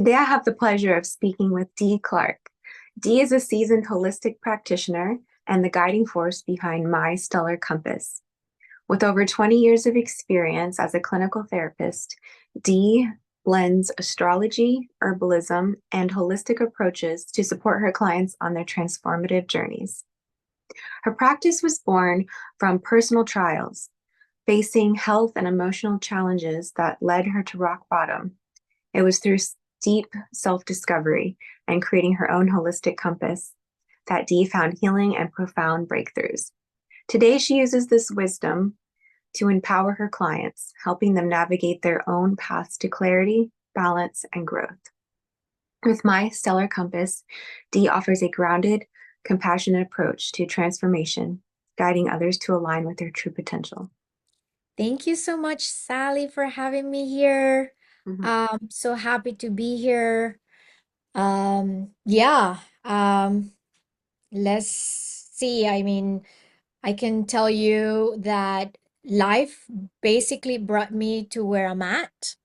Today, I have the pleasure of speaking with Dee Clark. Dee is a seasoned holistic practitioner and the guiding force behind My Stellar Compass. With over 20 years of experience as a clinical therapist, Dee blends astrology, herbalism, and holistic approaches to support her clients on their transformative journeys. Her practice was born from personal trials, facing health and emotional challenges that led her to rock bottom. It was through deep self discovery and creating her own holistic compass that Dee found healing and profound breakthroughs. Today, she uses this wisdom to empower her clients, helping them navigate their own paths to clarity, balance, and growth. With My Stellar Compass, Dee offers a grounded, compassionate approach to transformation, guiding others to align with their true potential. Thank you so much, Sally, for having me here. Mhm. I'm so happy to be here. Yeah, let's see. I can tell you that life basically brought me to where I'm at.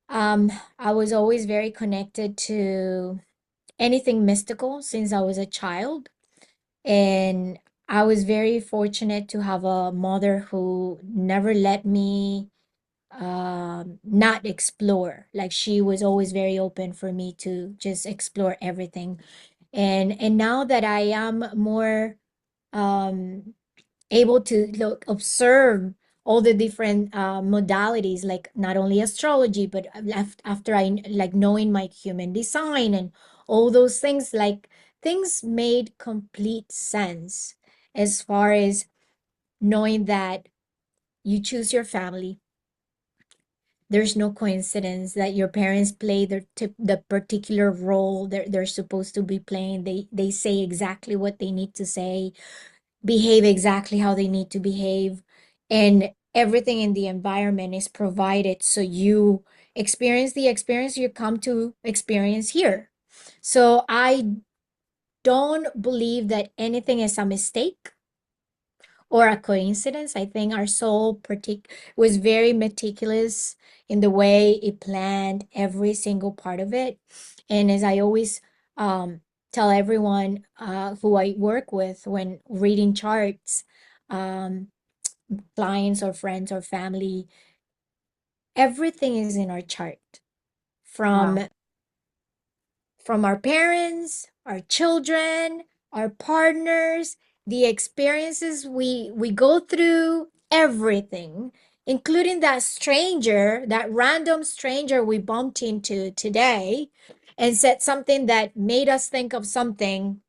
I was always very connected to anything mystical since I was a child. And I was very fortunate to have a mother who never let me not explore. Like she was always very open for me to just explore everything. And now that I am more um able to look observe all the different modalities, like not only astrology but after I like knowing my human design and all those things, like things made complete sense as far as knowing that you choose your family. There's no coincidence that your parents play the particular role they're supposed to be playing. They say exactly what they need to say, behave exactly how they need to behave, and everything in the environment is provided so you experience the experience you come to experience here. So I don't believe that anything is a mistake or a coincidence. I think our soul was very meticulous in the way it planned every single part of it. And as I always tell everyone who I work with when reading charts, um, clients or friends or family, everything is in our chart, Wow. from our parents, our children, our partners, the experiences we go through, everything, including that stranger, that random stranger we bumped into today and said something that made us think of something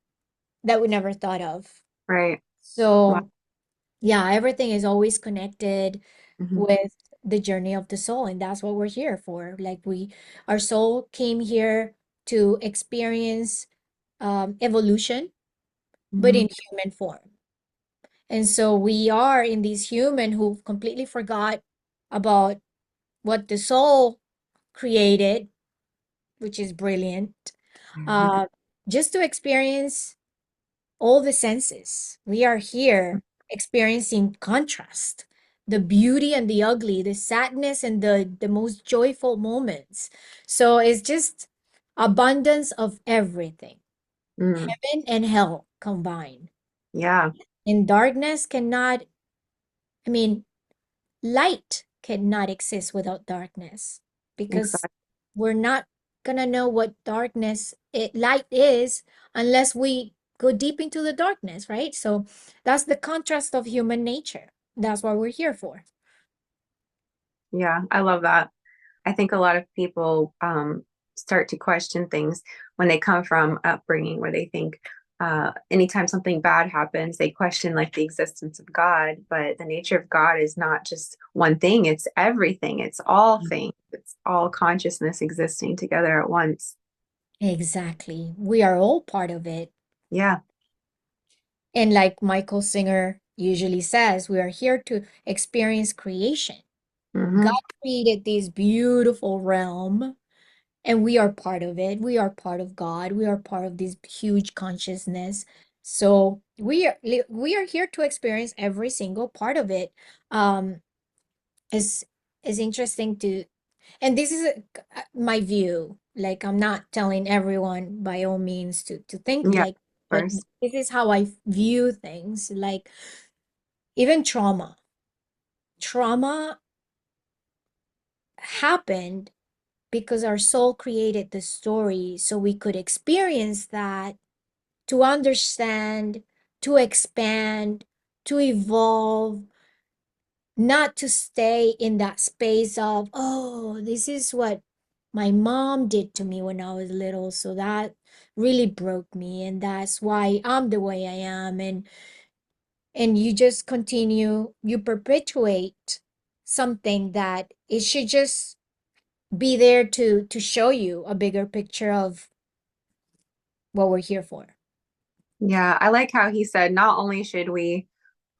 that we never thought of. Right. Wow. So, yeah, everything is always connected Mhm. with the journey of the soul, and that's what we're here for. Like our soul came here to experience evolution, but Mhm. in human form. And so we are in these human who completely forgot about what the soul created, which is brilliant, uh, just to experience all the senses. We are here experiencing contrast, the beauty and the ugly, the sadness and the most joyful moments. So it's just abundance of everything, Mm. heaven and hell combined. Yeah, And darkness cannot, I mean, light cannot exist without darkness, because exactly. we're not gonna know what light is unless we go deep into the darkness, right? So that's the contrast of human nature. That's what we're here for. Yeah, I love that. I think a lot of people start to question things when they come from upbringing where they think anytime something bad happens, they question like the existence of God. But the nature of God is not just one thing, it's everything, it's all things, it's all consciousness existing together at once. Exactly. We are all part of it. Yeah. And like Michael Singer usually says, we are here to experience creation. God Hmm. created this beautiful realm, and we are part of it. We are part of God. We are part of this huge consciousness. So we are here to experience every single part of it. Um, is interesting to, and this is my view. Like, I'm not telling everyone by all means to think Yeah, of like, but course. this is how I view things. Like, even trauma happened because our soul created the story so we could experience that, to understand, to expand, to evolve, not to stay in that space of, oh, this is what my mom did to me when I was little, so that really broke me, and that's why I'm the way I am. And you just continue, you perpetuate something that it should just be there to show you a bigger picture of what we're here for. Yeah, I like how he said not only should we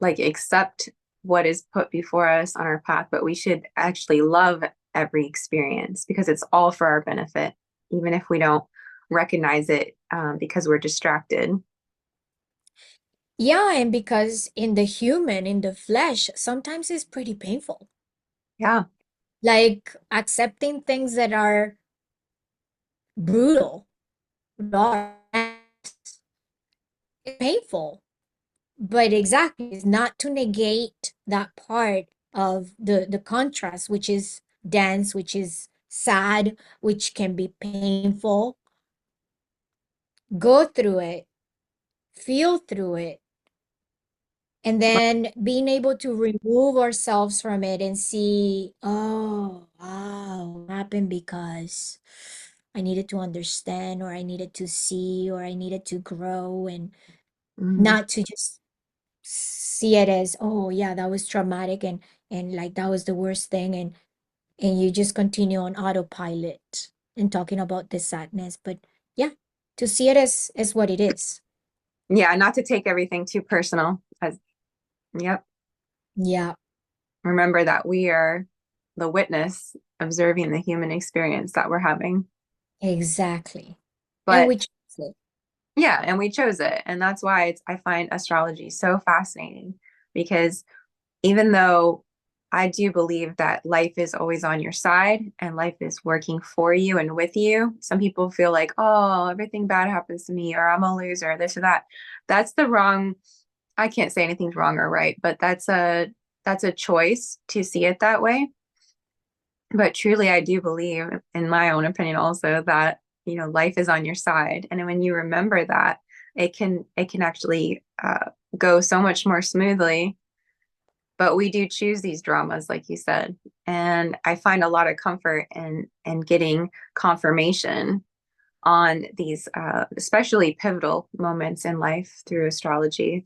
like accept what is put before us on our path, but we should actually love every experience because it's all for our benefit, even if we don't recognize it because we're distracted. Yeah, and because in the human, in the flesh, sometimes it's pretty painful. Yeah. Like accepting things that are brutal, raw, it's painful. But exactly, it's not to negate that part of the contrast, which is dense, which is sad, which can be painful. Go through it, feel through it, and then being able to remove ourselves from it and see, oh, wow, it happened because I needed to understand, or I needed to see, or I needed to grow, and Mhm. not to just see it as, oh yeah, that was traumatic, and like that was the worst thing, and you just continue on autopilot and talking about the sadness. But yeah, to see it as what it is. Yeah, not to take everything too personal. As, yep. Yeah, Remember that we are the witness observing the human experience that we're having. exactly. And But we choose it. yeah, and we chose it. And that's why I find astrology so fascinating because even though I do believe that life is always on your side and life is working for you and with you, some people feel like, oh, everything bad happens to me, or I'm a loser, this or that. That's the wrong, I can't say anything's wrong or right, but that's a choice to see it that way. But truly, I do believe, in my own opinion, also that life is on your side, and when you remember that, it can actually go so much more smoothly. But we do choose these dramas, like you said, and I find a lot of comfort in getting confirmation on these, especially pivotal moments in life through astrology.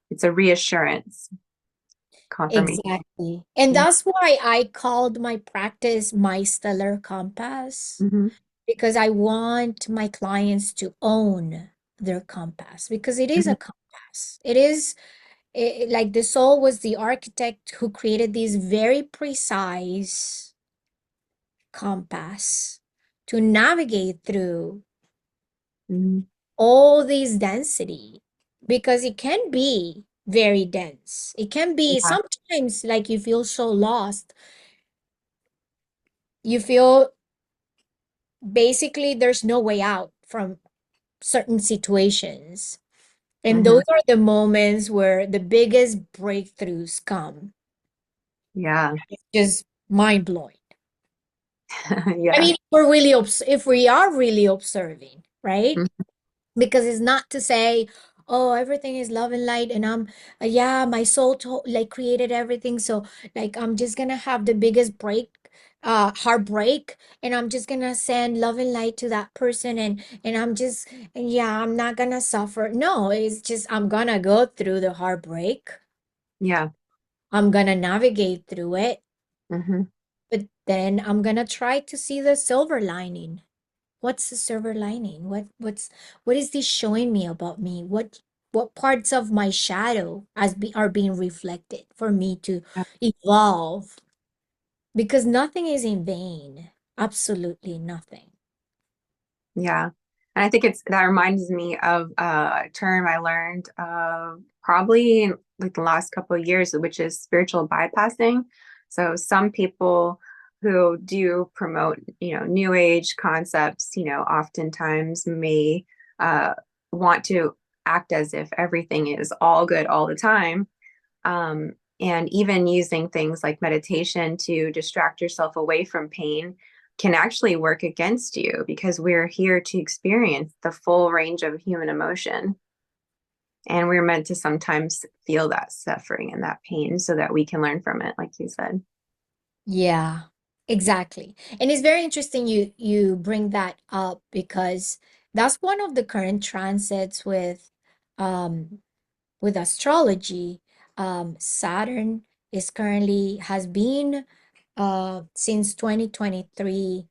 It's a reassurance confirmation. Exactly. And that's why I called my practice my stellar compass, Mm-hmm. because I want my clients to own their compass, because it is Mm-hmm. a compass. It is like the soul was the architect who created these very precise compass to navigate through Mm-hmm. all these density, because it can be very dense. It can be Yeah. sometimes like you feel so lost. You feel basically there's no way out from certain situations. And Mm-hmm. those are the moments where the biggest breakthroughs come. Yeah. It's just mind blowing. I Yeah. mean, if we are really observing, right? Mhm. Because it's not to say, oh, everything is love and light, and yeah, my soul like created everything, so like I'm just gonna have the biggest heartbreak, and I'm just gonna send love and light to that person, and yeah, I'm not gonna suffer. No, it's just I'm gonna go through the heartbreak. Yeah. I'm gonna navigate through it, Hmm. but then I'm gonna try to see the silver lining. What's the silver lining? What is this showing me about me? What parts of my shadow are being reflected for me to evolve? Because nothing is in vain. Absolutely nothing. Yeah. And I think that reminds me of a term I learned probably in like the last couple of years, which is spiritual bypassing. So some people who do promote, new age concepts, oftentimes may uh, want to act as if everything is all good all the time. Um, and even using things like meditation to distract yourself away from pain can actually work against you because we're here to experience the full range of human emotion. And we're meant to sometimes feel that suffering and that pain so that we can learn from it, like you said. Yeah, exactly. And it's very interesting you bring that up because that's one of the current transits um with astrology. Saturn is currently has been since 2023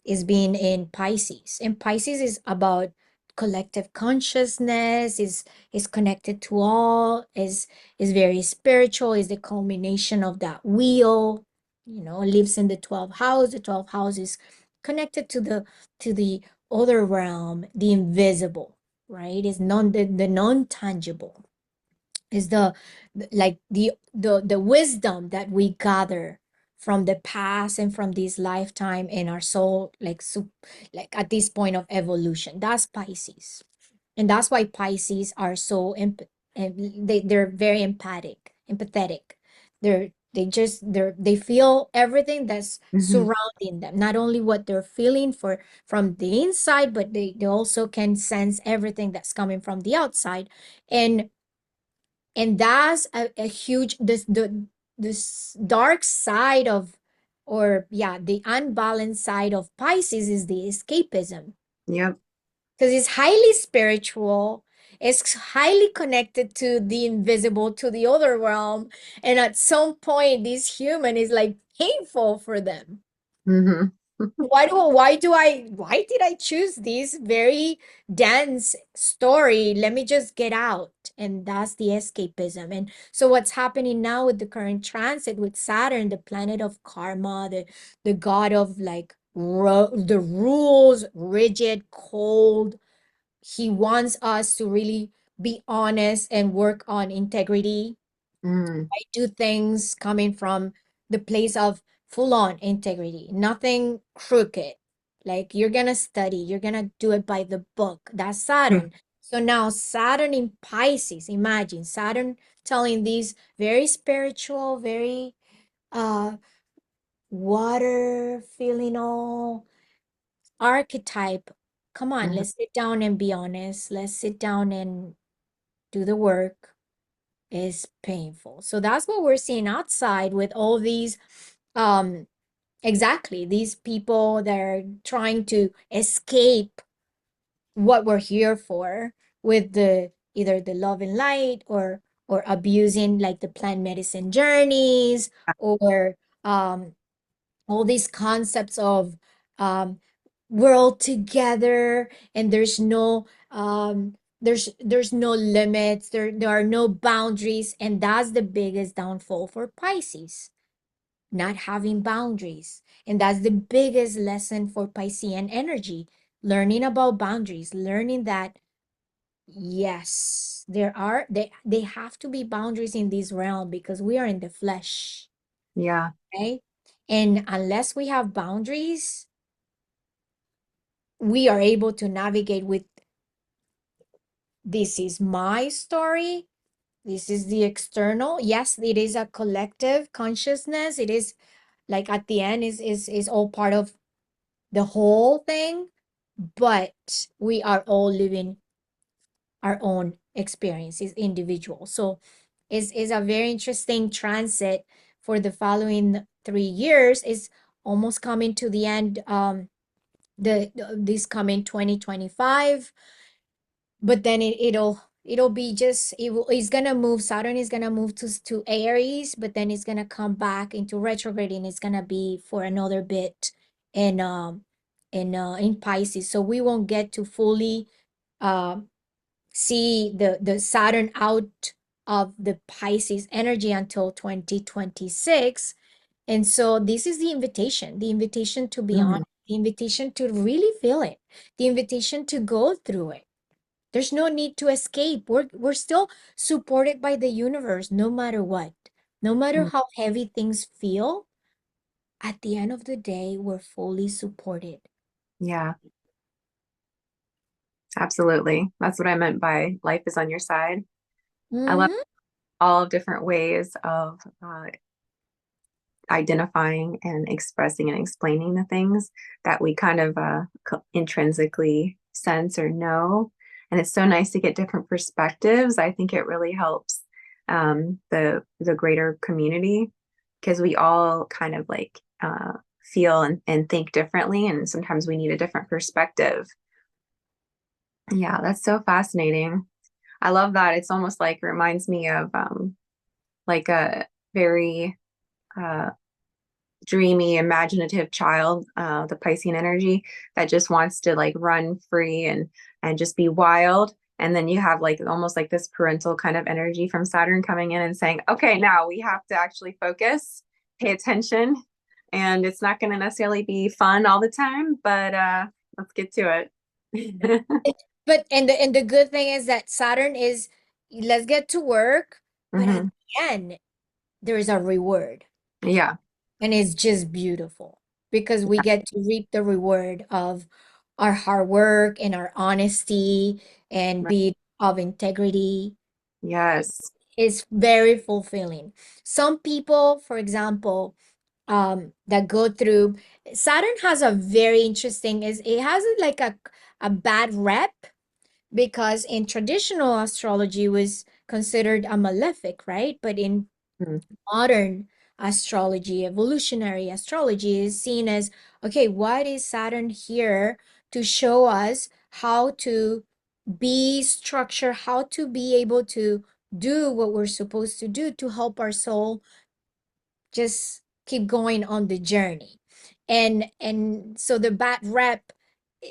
is being in Pisces. And Pisces is about collective consciousness, is connected to all, is very spiritual, is the culmination of that wheel, lives in the 12th house. The 12th house is connected to the other realm, the invisible, right? Is the non-tangible, is like the wisdom that we gather from the past and from this lifetime in our soul, like at this point of evolution. That's Pisces. And that's why Pisces are so and they're very empathetic. They feel everything that's Hmm. surrounding them, not only what they're feeling from the inside, but they also can sense everything that's coming from the outside. And that's a huge this dark side of, or yeah, the unbalanced side of Pisces is the escapism, Yep. because it's highly spiritual, it's highly connected to the invisible, to the other realm, and at some point this human is like painful for them. Hmm. Why did I choose this very dense story? Let me just get out. And that's the escapism. And so what's happening now with the current transit with Saturn, the planet of karma, the god of like the rules, rigid, cold. He wants us to really be honest and work on integrity. Mm. I do things coming from the place of full on integrity, nothing crooked. Like you're gonna study, you're gonna do it by the book. That's Saturn. So now Saturn in Pisces, imagine Saturn telling these very spiritual, very uh water feeling all archetype. Come on, Mhm. let's sit down and be honest. Let's sit down and do the work. Is painful. So that's what we're seeing outside with all these um exactly these people that are trying to escape what we're here for, with the either the love and light, or abusing like the plant medicine journeys, or um all these concepts of um we're all together, and there's no limits, there are no boundaries. And that's the biggest downfall for Pisces, not having boundaries. And that's the biggest lesson for Piscean energy, learning about boundaries, learning that yes, they have to be boundaries in this realm because we are in the flesh, Yeah. right? And unless we have boundaries, we are able to navigate with this is my story. This is the external. Yes, it is a collective consciousness. It is like at the end is all part of the whole thing, but we are all living our own experiences, individual. So is a very interesting transit for the following 3 years. Is almost coming to the end. This coming 2025, but then it'll be just it's gonna move. Saturn is gonna move to Aries, but then it's gonna come back into retrograde, and it's gonna be for another bit in Pisces. So we won't get to fully um see the Saturn out of the Pisces energy until 2026. And so this is the invitation to be Mhm. honest, the invitation to really feel it, the invitation to go through it. There's no need to escape. We're still supported by the universe no matter what. No matter Mm. how heavy things feel, at the end of the day, we're fully supported. Yeah, absolutely. That's what I meant by life is on your side. I love Mm-hmm. all different ways of identifying and expressing and explaining the things that we kind of intrinsically sense or know. And it's so nice to get different perspectives. I think it really helps the greater community because we all kind of like feel and think differently, and sometimes we need a different perspective. Yeah, that's so fascinating. I love that. It's almost like it reminds me of like a very uh, dreamy, imaginative child, the Piscean energy that just wants to like run free and just be wild. And then you have like almost like this parental kind of energy from Saturn coming in and saying, okay, now we have to actually focus, pay attention, and it's not going to necessarily be fun all the time, but let's get to it. But and the good thing is that Saturn is, let's get to work, but at Hmm. the end there is a reward, Yeah. and it's just beautiful because we get to reap the reward of our hard work and our honesty and Right. be of integrity. Yes. Is very fulfilling. Some people, for example, that go through, Saturn has a very interesting, is it has like a bad rep because in traditional astrology was considered a malefic, right? But in Mhm. modern astrology, evolutionary astrology is seen as, okay, what is Saturn here to show us how to be structured, how to be able to do what we're supposed to do to help our soul just keep going on the journey. And so the bad rep, eh,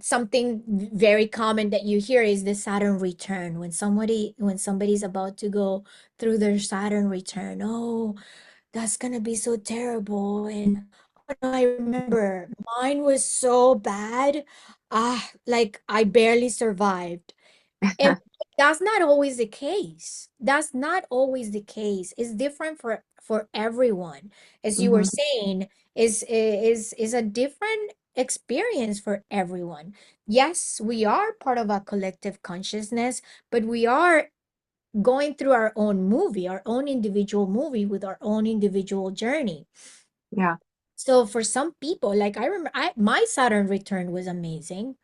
something very common that you hear is the Saturn return. When somebody's about to go through their Saturn return, oh, that's gonna be so terrible. And oh, no, I remember mine was so bad. Like I barely survived. And that's not always the case. That's not always the case. It's different for everyone. As you were Hmm. saying, is a different experience for everyone. Yes, we are part of a collective consciousness, but we are going through our own movie, our own individual movie with our own individual journey. Yeah. So for some people, like I remember, my Saturn return was amazing.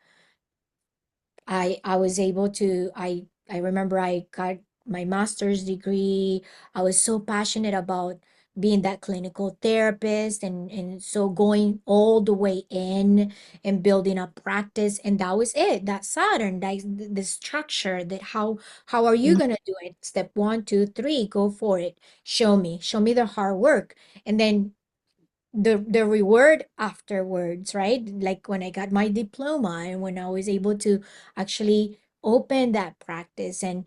I was able to, I remember I got my master's degree. I was so passionate about being that clinical therapist, and so going all the way in and building a practice, and that was it. That Saturn, that is the structure, that how are you Mhm. gonna do it? Step one, two, three, go for it. Show me the hard work. And then the reward afterwards, right? Like when I got my diploma and when I was able to actually open that practice and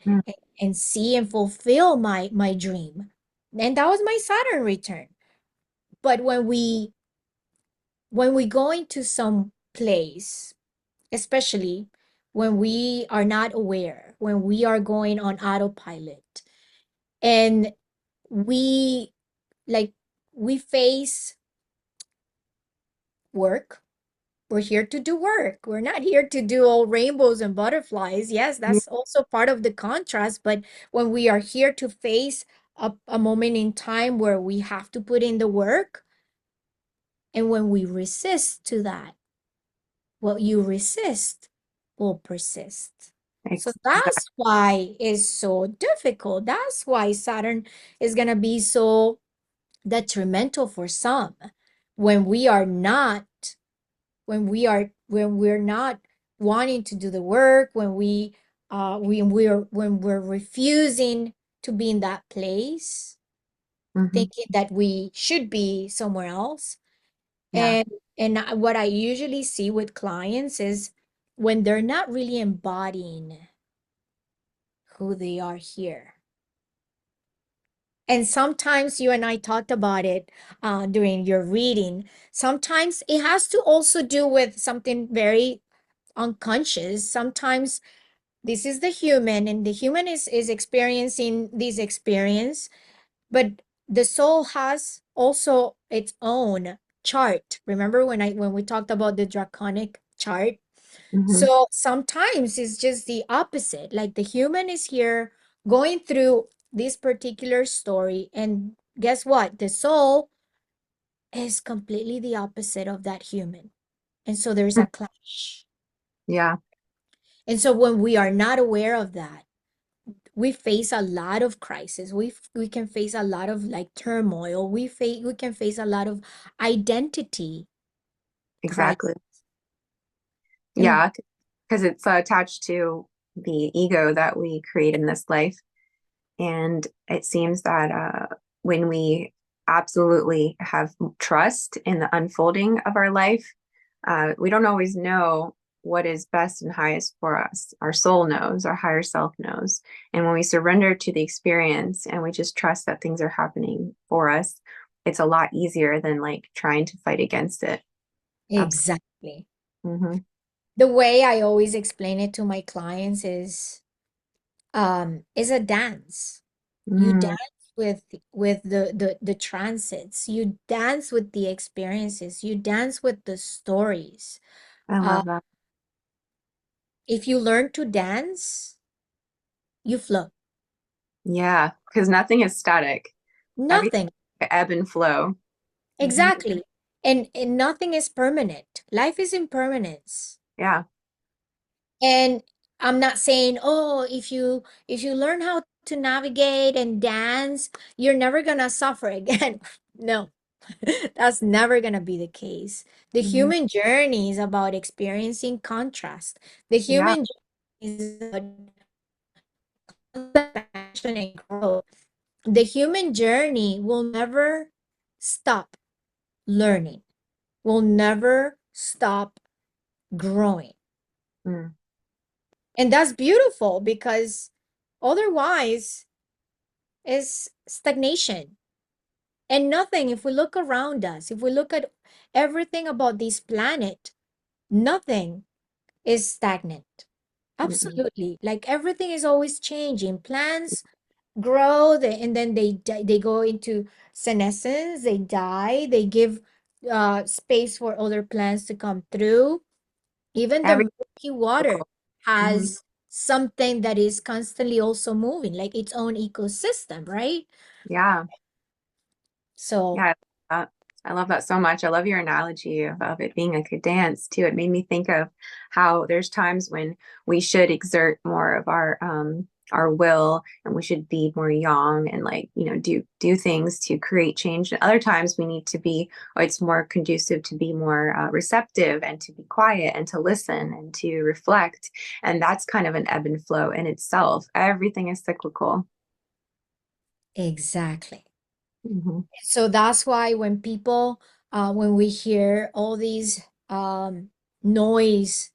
see and fulfill my dream. And that was my Saturn return. But when we go into some place, especially when we are not aware, when we are going on autopilot, and we like we face work. We're here to do work. We're not here to do all rainbows and butterflies. Yes, Yeah. that's also part of the contrast. But when we are here to face a moment in time where we have to put in the work, and when we resist to that, what you resist will persist. So Exactly. that's why it's so difficult. That's why Saturn is going to be so detrimental for some when we are not when we're not wanting to do the work, when we're refusing to be in that place, Hmm. thinking that we should be somewhere else. Yeah. And what I usually see with clients is when they're not really embodying who they are here. And sometimes you and I talked about it during your reading. Sometimes it has to also do with something very unconscious. Sometimes this is the human, and the human is experiencing this experience, but the soul has also its own chart. Remember when we talked about the draconic chart? Hmm. So sometimes it's just the opposite. Like the human is here going through this particular story, and guess what? The soul is completely the opposite of that human. And so there's a clash. Yeah, And so when we are not aware of that, we face a lot of crisis. We can face a lot of like turmoil. We can face a lot of identity crisis. exactly. And Yeah, because it's attached to the ego that we create in this life. And it seems that when we absolutely have trust in the unfolding of our life, we don't always know what is best and highest for us. Our soul knows, our higher self knows. And when we surrender to the experience and we just trust that things are happening for us, it's a lot easier than like trying to fight against it. Absolutely. exactly. Hmm. The way I always explain it to my clients is a dance. You Mm, dance with the transits. You dance with the experiences. You dance with the stories. I Uh, love that. if you learn to dance, you flow. Yeah, because nothing is static. Everything Nothing. ebb and flow. Hmm. Exactly. And nothing is permanent. Life is impermanence. Yeah. And I'm not saying, oh, if you learn how to navigate and dance, you're never gonna suffer again. No, that's never gonna be the case. The Hmm. human journey is about experiencing contrast. The Yeah. human journey is about expansion and growth. The human journey will never stop learning, will never stop growing. Mm. And that's beautiful because otherwise is stagnation. And nothing, if we look around us, if we look at everything about this planet, nothing is stagnant. Mm-mm. Absolutely. Like everything is always changing. Plants grow, and then they go into senescence, they die, they give space for other plants to come through. Even the Every Milky Water cycle. Hmm. has something that is constantly also moving, like its own ecosystem, right? Yeah. So Yeah. I love that so much. I love your analogy of it being like a dance too. It made me think of how there's times when we should exert more of our will and we should be more young and like, do things to create change. And other times we need to be, or it's more conducive to be more receptive and to be quiet and to listen and to reflect. And that's kind of an ebb and flow in itself. Everything is cyclical. exactly. Hmm. So that's why when people, when we hear all these noise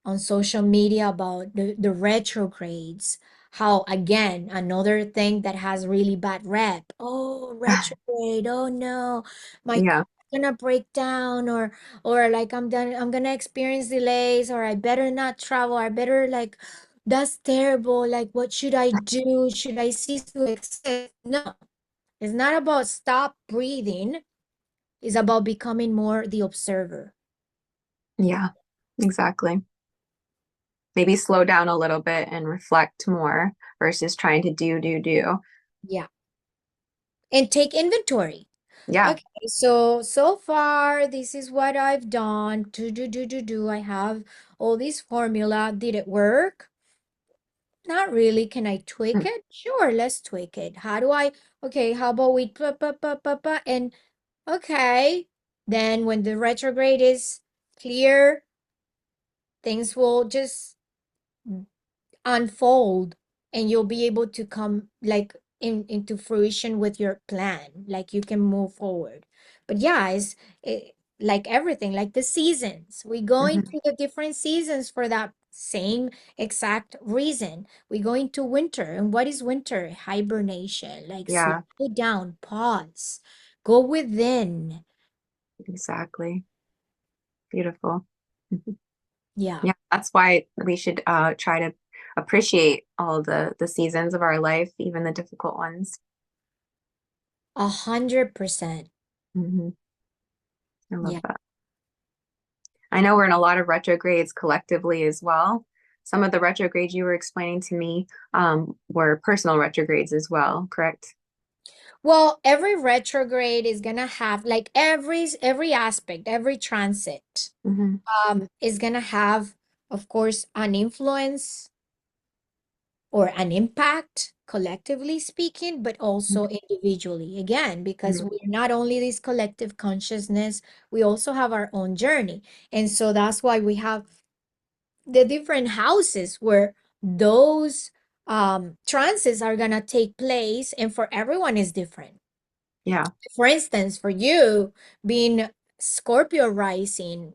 on social media about the retrogrades, how again, another thing that has really bad rep. Oh, retrograde. Oh no, my Yeah. car's gonna break down, or like I'm gonna experience delays, or I better not travel. I better like that's terrible. Like, what should I do? Should I cease to exist? No. It's not about stop breathing, it's about becoming more the observer. Yeah. Exactly. Maybe slow down a little bit and reflect more versus trying to do. Yeah. And take inventory. Yeah. Okay, so far this is what I've done. Do. I have all this formula. Did it work? Not really. Can I tweak Mm. it? Sure, let's tweak it. How do I? Okay, how about we and okay. Then when the retrograde is clear, things will just unfold, and you'll be able to come like into fruition with your plan, like you can move forward. But yeah, like everything, like the seasons, we go Mhm. into the different seasons for that same exact reason. We go into winter, and what is winter? Hibernation. Like slow Yeah, down, pause, go within. exactly. Beautiful. Mhm. Yeah. Yeah, that's why we should try to appreciate all the seasons of our life, even the difficult ones. 100%. Hmm. I love Yeah. that. I know we're in a lot of retrogrades collectively as well. Some of the retrogrades you were explaining to me were personal retrogrades as well, correct? Well, every retrograde is gonna have like every aspect, every transit Hmm. is gonna have, of course, an influence or an impact, collectively speaking, but also individually. Again, because we're not only this collective consciousness, we also have our own journey. And so that's why we have the different houses where those transits are gonna take place, and for everyone is different. Yeah. For instance, for you being Scorpio rising,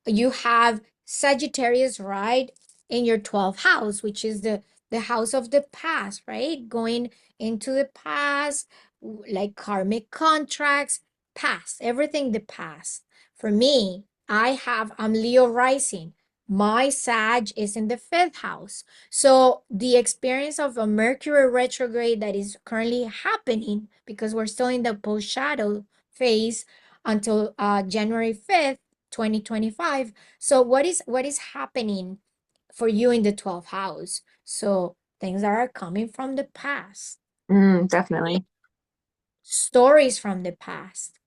you have Sagittarius right in your 12th house, which is the house of the past, right? Going into the past, like karmic contracts, past, everything the past. For me, I'm Leo rising. My Sag is in the 5th house. So the experience of a Mercury retrograde that is currently happening, because we're still in the post shadow phase until January 5th, 2025. So what is happening for you in the 12th house? So things that are coming from the past, Definitely. stories from the past.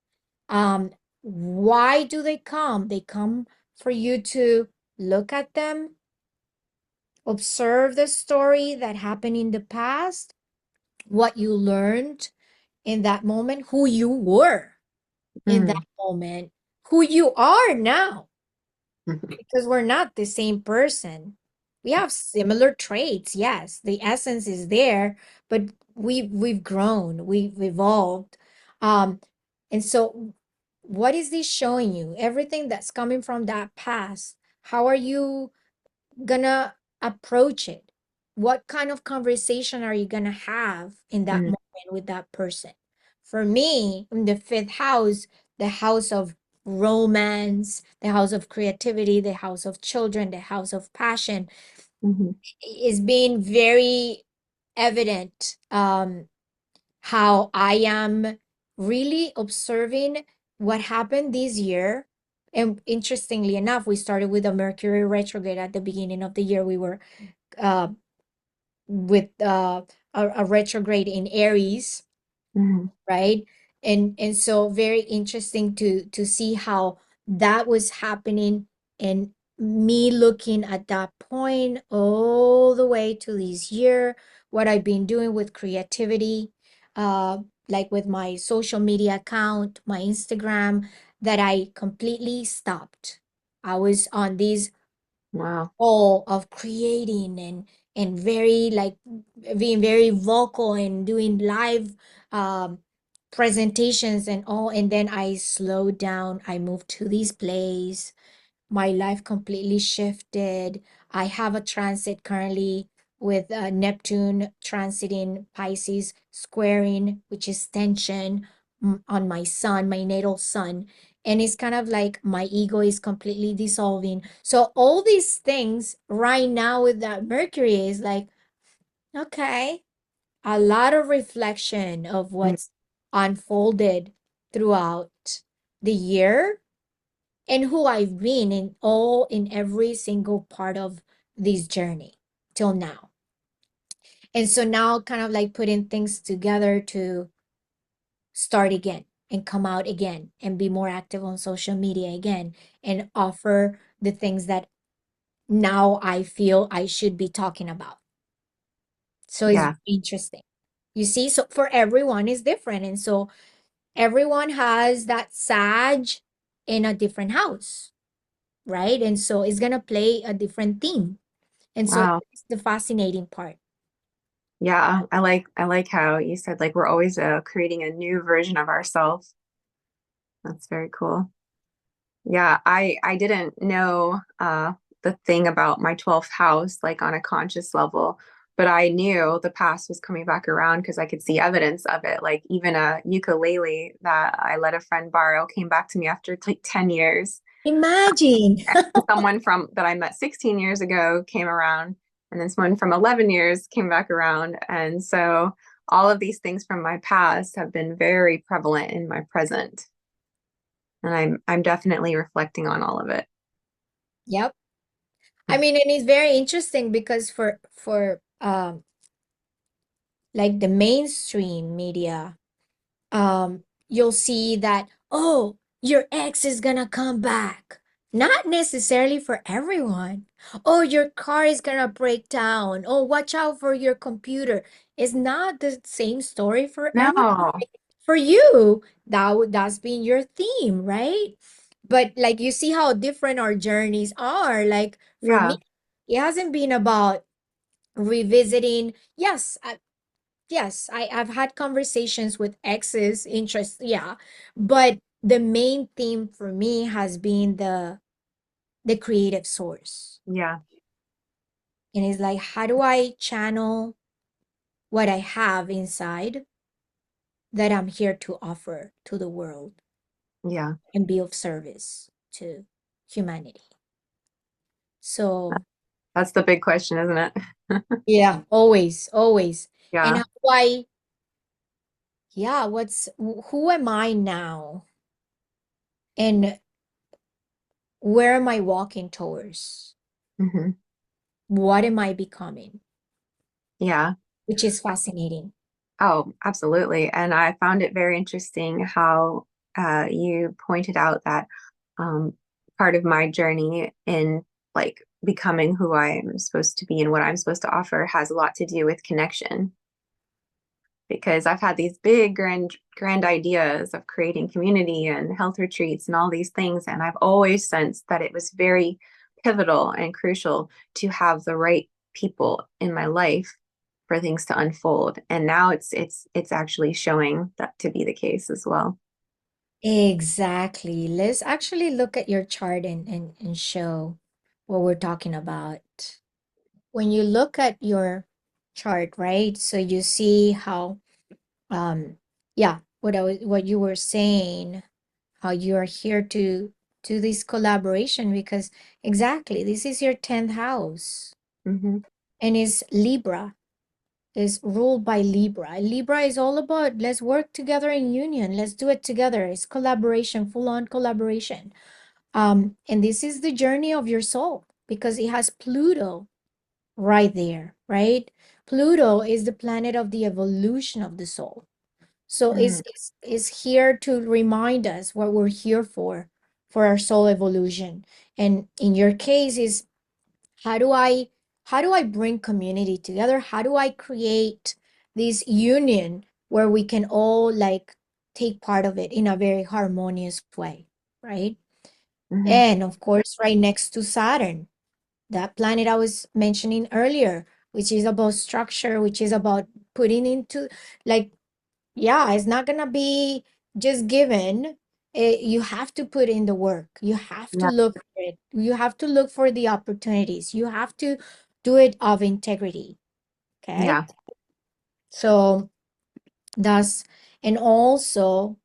Why do they come? They come for you to look at them, observe the story that happened in the past, what you learned in that moment, who you were in that Mm. moment, who you are now, Mhm. because we're not the same person. We have similar traits, yes. The essence is there, but we've grown, we've evolved. Um, and so what is this showing you? Everything that's coming from that past, how are you gonna approach it? What kind of conversation are you gonna have in that Mm. moment with that person? For me, in the 5th house, the house of romance, the house of creativity, the house of children, the house of passion, Mhm. is being very evident. How I am really observing what happened this year. And interestingly enough, we started with a Mercury retrograde at the beginning of the year. We were uh, with a retrograde in Aries, Mhm. right? And so very interesting to see how that was happening, and me looking at that point all the way to this year, what I've been doing with creativity, uh like with my social media account, my Instagram, that I completely stopped. I was on this Wow. all of creating and very like being very vocal and doing live um presentations and all, and then I slowed down. I moved to this place, my life completely shifted. I have a transit currently with Neptune transiting Pisces, squaring, which is tension on my sun, my natal sun. And it's kind of like my ego is completely dissolving. So, all these things right now with that Mercury is like, okay, a lot of reflection of Mm. what's unfolded throughout the year and who I've been in every single part of this journey till now. And so now kind of like putting things together to start again and come out again and be more active on social media again and offer the things that now I feel I should be talking about. So it's Yeah. interesting. You see, so for everyone is different. And so everyone has that Sag in a different house, right? And so it's gonna play a different theme. And so Wow. it's the fascinating part. Yeah. I like how you said like we're always creating a new version of ourselves. That's very cool. Yeah, I didn't know the thing about my 12th house like on a conscious level, but I knew the past was coming back around because I could see evidence of it. Like even a ukulele that I let a friend borrow came back to me after like 10 years. Imagine. Someone from that I met 16 years ago came around, and then someone from 11 years came back around. And so all of these things from my past have been very prevalent in my present. And I'm definitely reflecting on all of it. Yep. I mean, and it's very interesting because for like the mainstream media, you'll see that, oh, your ex is gonna come back. Not necessarily for everyone. Oh, your car is gonna break down. Oh, watch out for your computer. It's not the same story for everyone. No. For you, that's been your theme, right? But like you see how different our journeys are. Like for me, Yeah. it hasn't been about revisiting. Yes, I've had conversations with exes, interest, yeah. But the main theme for me has been the creative source. Yeah. And it's like, how do I channel what I have inside that I'm here to offer to the world Yeah. and be of service to humanity? So That's the big question, isn't it? yeah, always, always. And Yeah. how do I, yeah, who am I now? And where am I walking towards? Hmm. What am I becoming? Yeah. Which is fascinating. Oh, absolutely. And I found it very interesting how you pointed out that um, part of my journey in like becoming who I am supposed to be and what I'm supposed to offer has a lot to do with connection. Because I've had these big grand ideas of creating community and health retreats and all these things, and I've always sensed that it was very pivotal and crucial to have the right people in my life for things to unfold. And now it's actually showing that to be the case as well. Exactly. Let's actually look at your chart and show what we're talking about. When you look at your chart, right? So you see how um yeah, what you were saying, how you are here to do this collaboration because exactly this is your 10th house Hmm. and is Libra. Is ruled by Libra. Libra is all about let's work together in union. Let's do it together. It's collaboration, full on collaboration. And this is the journey of your soul because it has Pluto right there, right? Pluto is the planet of the evolution of the soul. So Mm. it's here to remind us what we're here for our soul evolution. And in your case is how do I how do I bring community together? How do I create this union where we can all like take part of it in a very harmonious way, right? Hmm. And of course, right next to Saturn, that planet I was mentioning earlier, which is about structure, which is about putting into like, yeah, it's not gonna be just given. You have to put in the work. You have to Yeah. look for it. You have to look for the opportunities. You have to do it of integrity. Okay. Yeah. So that's, and also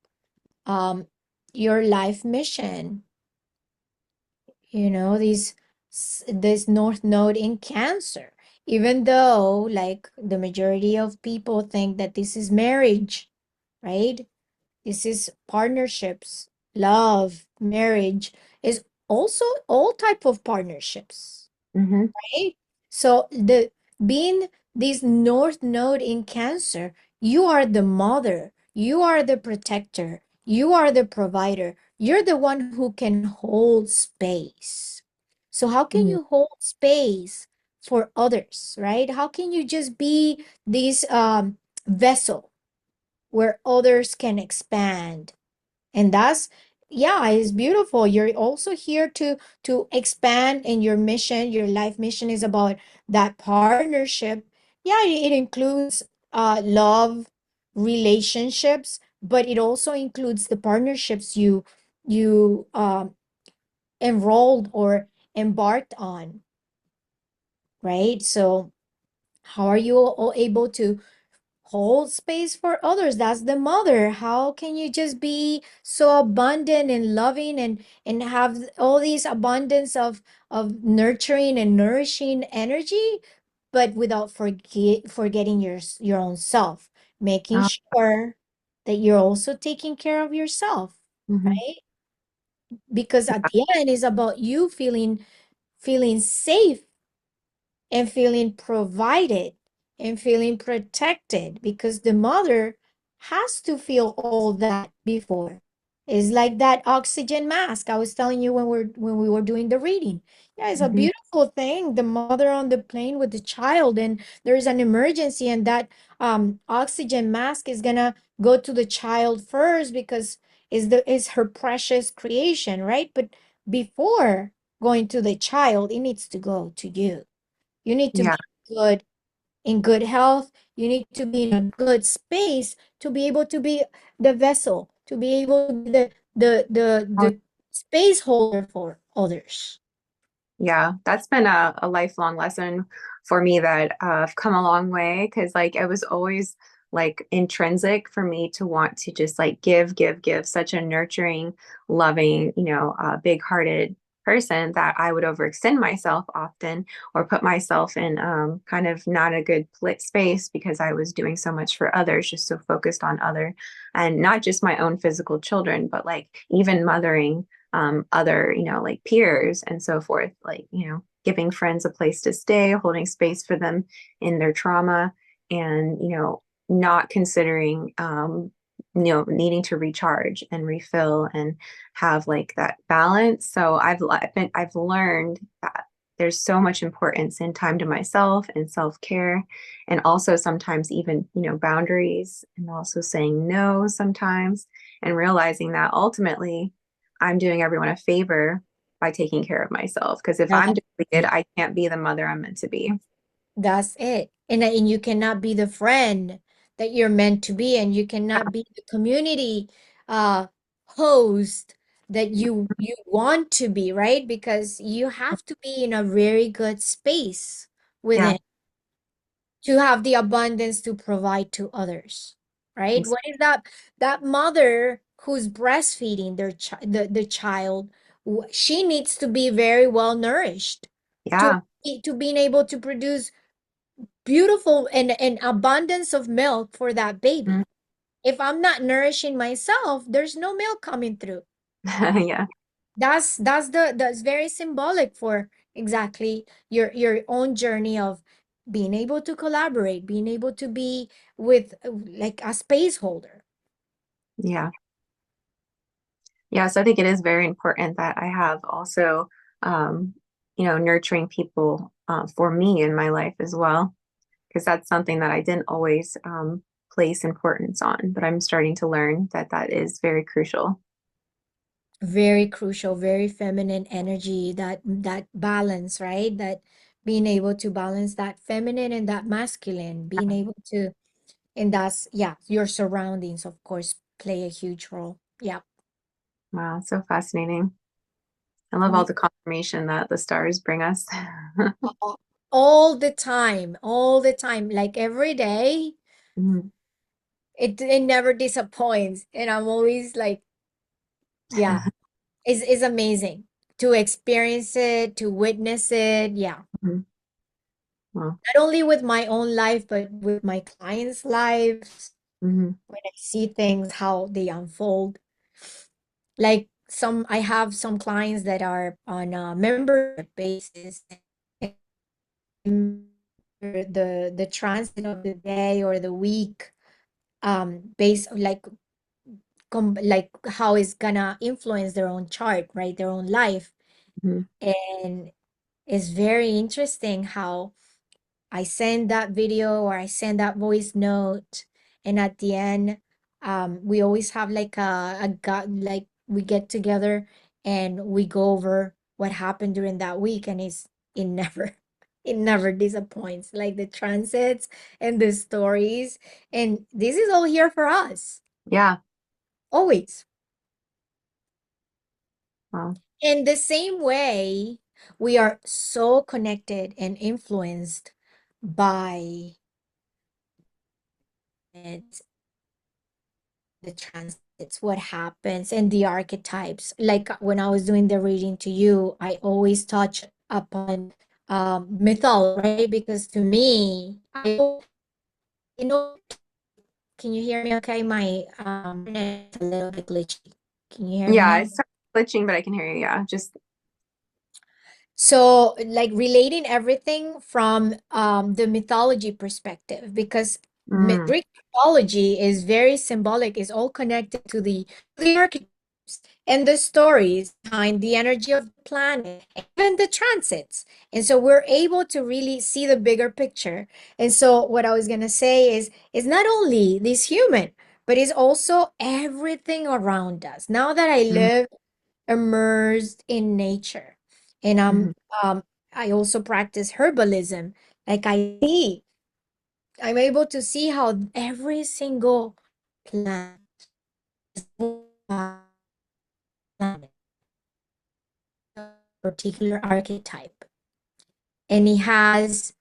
um your life mission, this North Node in Cancer. Even though like the majority of people think that this is marriage, right? This is partnerships, love, marriage is also all type of partnerships, Hmm. right? So the being this North Node in Cancer, you are the mother, you are the protector, you are the provider, you're the one who can hold space. So how can Hmm. you hold space for others, right? How can you just be this vessel where others can expand? And that's, yeah, it's beautiful. You're also here to expand in your mission. Your life mission is about that partnership. Yeah, it includes love, relationships, but it also includes the partnerships you enrolled or embarked on, right? So how are you all able to hold space for others? That's the mother. How can you just be so abundant and loving and have all these abundance of nurturing and nourishing energy, but without forgetting your own self? making Oh, sure that you're also taking care of yourself, mhm. right? Because at the end is about you feeling safe and feeling provided and feeling protected, because the mother has to feel all that before. It's like that oxygen mask I was telling you when we were doing the reading. Yeah, it's a Mhm. beautiful thing. The mother on the plane with the child, and there's an emergency, and that oxygen mask is gonna go to the child first because is her precious creation, right? But before going to the child, it needs to go to you. You need to Yeah. be good in good health. You need to be in a good space to be able to be the vessel, to be able to be the space holder for others. Yeah, that's been a lifelong lesson for me that I've come a long way because like it was always like intrinsic for me to want to just like give such a nurturing, loving, big-hearted person that I would overextend myself often or put myself in kind of not a good space because I was doing so much for others, just so focused on other and not just my own physical children, but like even mothering other, like peers and so forth, like, giving friends a place to stay, holding space for them in their trauma, and, not considering, needing to recharge and refill and have like that balance. So I've learned that there's so much importance in time to myself and self-care, and also sometimes even, boundaries, and also saying no sometimes, and realizing that ultimately I'm doing everyone a favor by taking care of myself. Because if I'm That's depleted, it. I can't be the mother I'm meant to be. That's it. And you cannot be the friend that you're meant to be, and you cannot be the community uh host that you want to be, right? Because you have to be in a very good space Yeah. within to have the abundance to provide to others, right? What is that mother who's breastfeeding the child, she needs to be very well nourished to Yeah. to being able to produce beautiful and abundance of milk for that Mhm. baby. If I'm not nourishing myself, there's no milk coming through. Yeah. That's very symbolic for exactly your own journey of being able to collaborate, being able to be with like a space holder. Yeah. Yeah. So I think it is very important that I have also, um, nurturing people for me in my life as well, because that's something that I didn't always place importance on, but I'm starting to learn that that is very crucial. Very crucial, very feminine energy, that balance, right? That being able to balance that feminine and that masculine, being able to, and that's, yeah, your surroundings, of course, play a huge role. Yeah. Wow, so fascinating. I love all Me the confirmation that the stars bring us. all the time, like every day. Mhm. It never disappoints, and I'm always like, yeah, it's amazing to experience it, to witness it. Yeah. Mhm. Well, Not only with my own life, but with my clients' lives, mhm. when I see things, how they unfold. Like I have some clients that are on a membership basis, and the transit of the day or the week, based like how it's gonna influence their own chart, right? Their own life. Mhm. And it's very interesting how I send that video or I send that voice note, and at the end, we always have like like we get together and we go over what happened during that week, and it never it never disappoints. Like the transits and the stories, and this is all here for us, Yeah. always. Well, In the same way, we are so connected and influenced by it, the transits, what happens, and the archetypes. Like when I was doing the reading to you, I always touch upon mythology, right? Because to me, I know Can you hear me okay? My internet's a little bit glitchy. Can you hear me Yeah, now? it's glitching, but I can hear you. Yeah, just So, like relating everything from the mythology perspective, because mm, Greek mythology is very symbolic, is all connected to the archetypes and the stories behind the energy of the planet, even the transits. And so we're able to really see the bigger picture. And so what I was gonna say is not only this human, but it's also everything around us. Now that I mm, live immersed in nature. And mhm. um I also practice herbalism. Like I'm able to see how every single plant is a planet, a particular archetype, and it has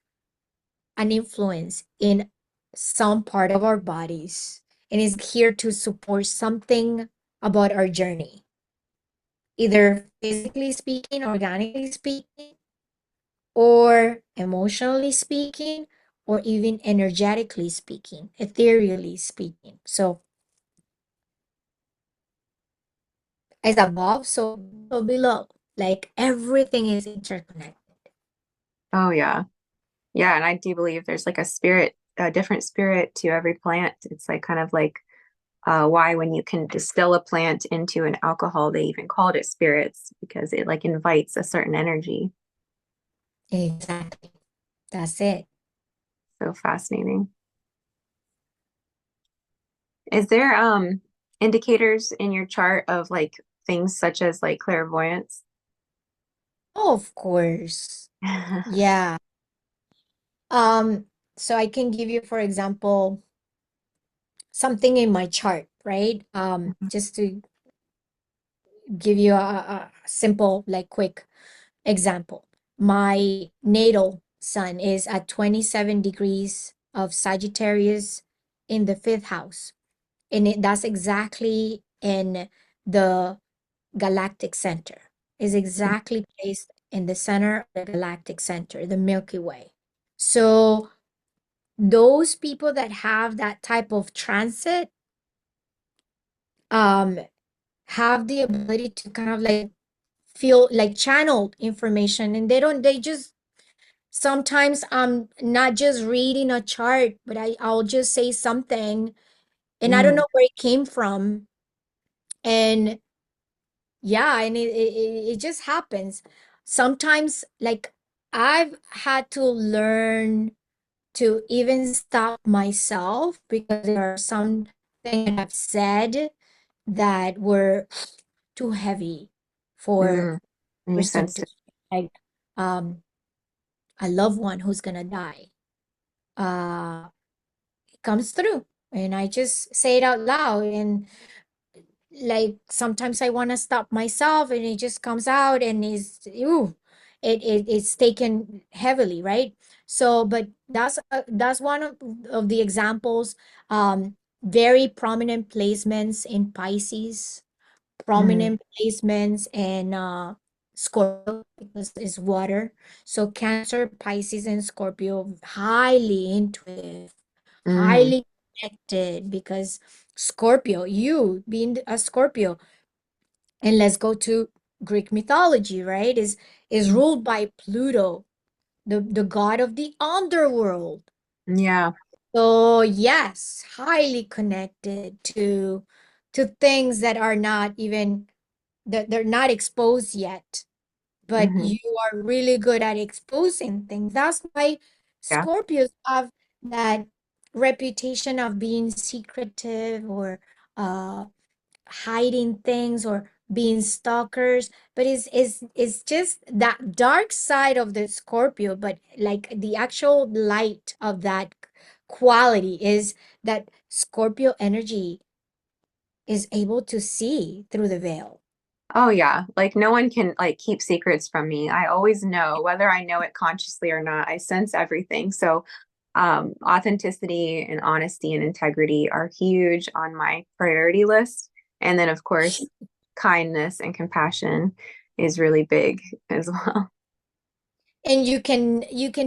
an influence in some part of our bodies and is here to support something about our journey, either physically speaking, organically speaking, or emotionally speaking, or even energetically speaking, ethereally speaking. So, as above, so below. Like everything is interconnected. Oh yeah. Yeah, and I do believe there's like a spirit, a different spirit to every plant. It's like kind of like why when you can distill a plant into an alcohol, they even called it spirits because it like invites a certain energy. Exactly. That's it. So fascinating. Is there indicators in your chart of like things such as like clairvoyance? Oh, of course. Yeah. Um, so I can give you, for example, something in my chart, right? Just to give you a simple, like quick example. My natal sun is at 27 degrees of Sagittarius in the fifth house. And that's exactly in the galactic center. Is exactly placed in the center of the galactic center, the Milky Way. So those people that have that type of transit um have the ability to kind of like feel like channeled information, and they just sometimes I'm not just reading a chart, but I'll just say something and I don't Mm, know where it came from. And yeah, and it just happens. Sometimes like I've had to learn to even stop myself because there are some things that I've said that were too heavy for mm. And you're person to sensitive. like um a loved one who's gonna die. Uh it comes through and I just say it out loud, and like sometimes I want to stop myself and it just comes out and is ooh, it's taken heavily, right? So but that's one of the examples. Very prominent placements in Pisces, Mm, prominent placements in Scorpio because it's water. So Cancer, Pisces, and Scorpio highly intuitive, mm, highly connected because Scorpio, you being a Scorpio, and let's go to Greek mythology, right? Is mm. ruled by Pluto, the god of the underworld. Yeah. So yes, highly connected to things that are not even that they're not exposed yet, but Hmm. you are really good at exposing things. That's why Yeah. Scorpios have that reputation of being secretive or uh hiding things or being stalkers, but it's just that dark side of the Scorpio, but like the actual light of that quality is that Scorpio energy is able to see through the veil. Oh yeah. Like no one can like keep secrets from me. I always know whether I know it consciously or not. I sense everything. So authenticity and honesty and integrity are huge on my priority list. And then of course, kindness and compassion is really big as well. And you can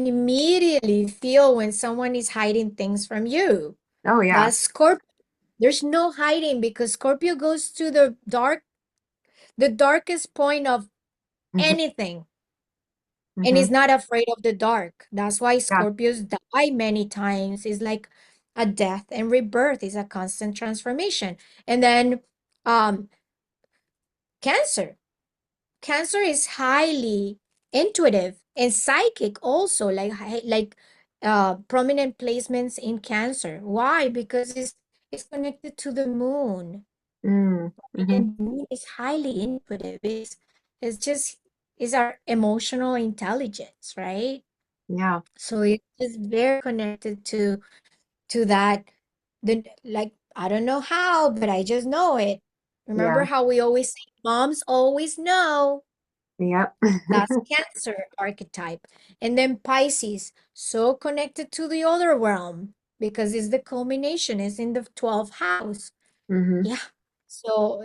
immediately feel when someone is hiding things from you. Oh yeah. That's Scorpio. There's no hiding because Scorpio goes to the darkest point of Hmm. anything, and Hmm. is not afraid of the dark. That's why Yeah. Scorpios die many times. It's like a death and rebirth is a constant transformation. And then um Cancer. Cancer is highly intuitive and psychic also, like prominent placements in Cancer. Why? Because it's connected to the moon. Mm. Hmm. And the moon is highly intuitive. It's just is our emotional intelligence, right? Yeah. So it's just very connected to that. The like I don't know how, but I just know it. Remember Yeah. how we always say moms always know? Yep. That's Cancer archetype. And then Pisces, so connected to the other realm because it's the culmination, it's in the 12th house. Hmm. Yeah. So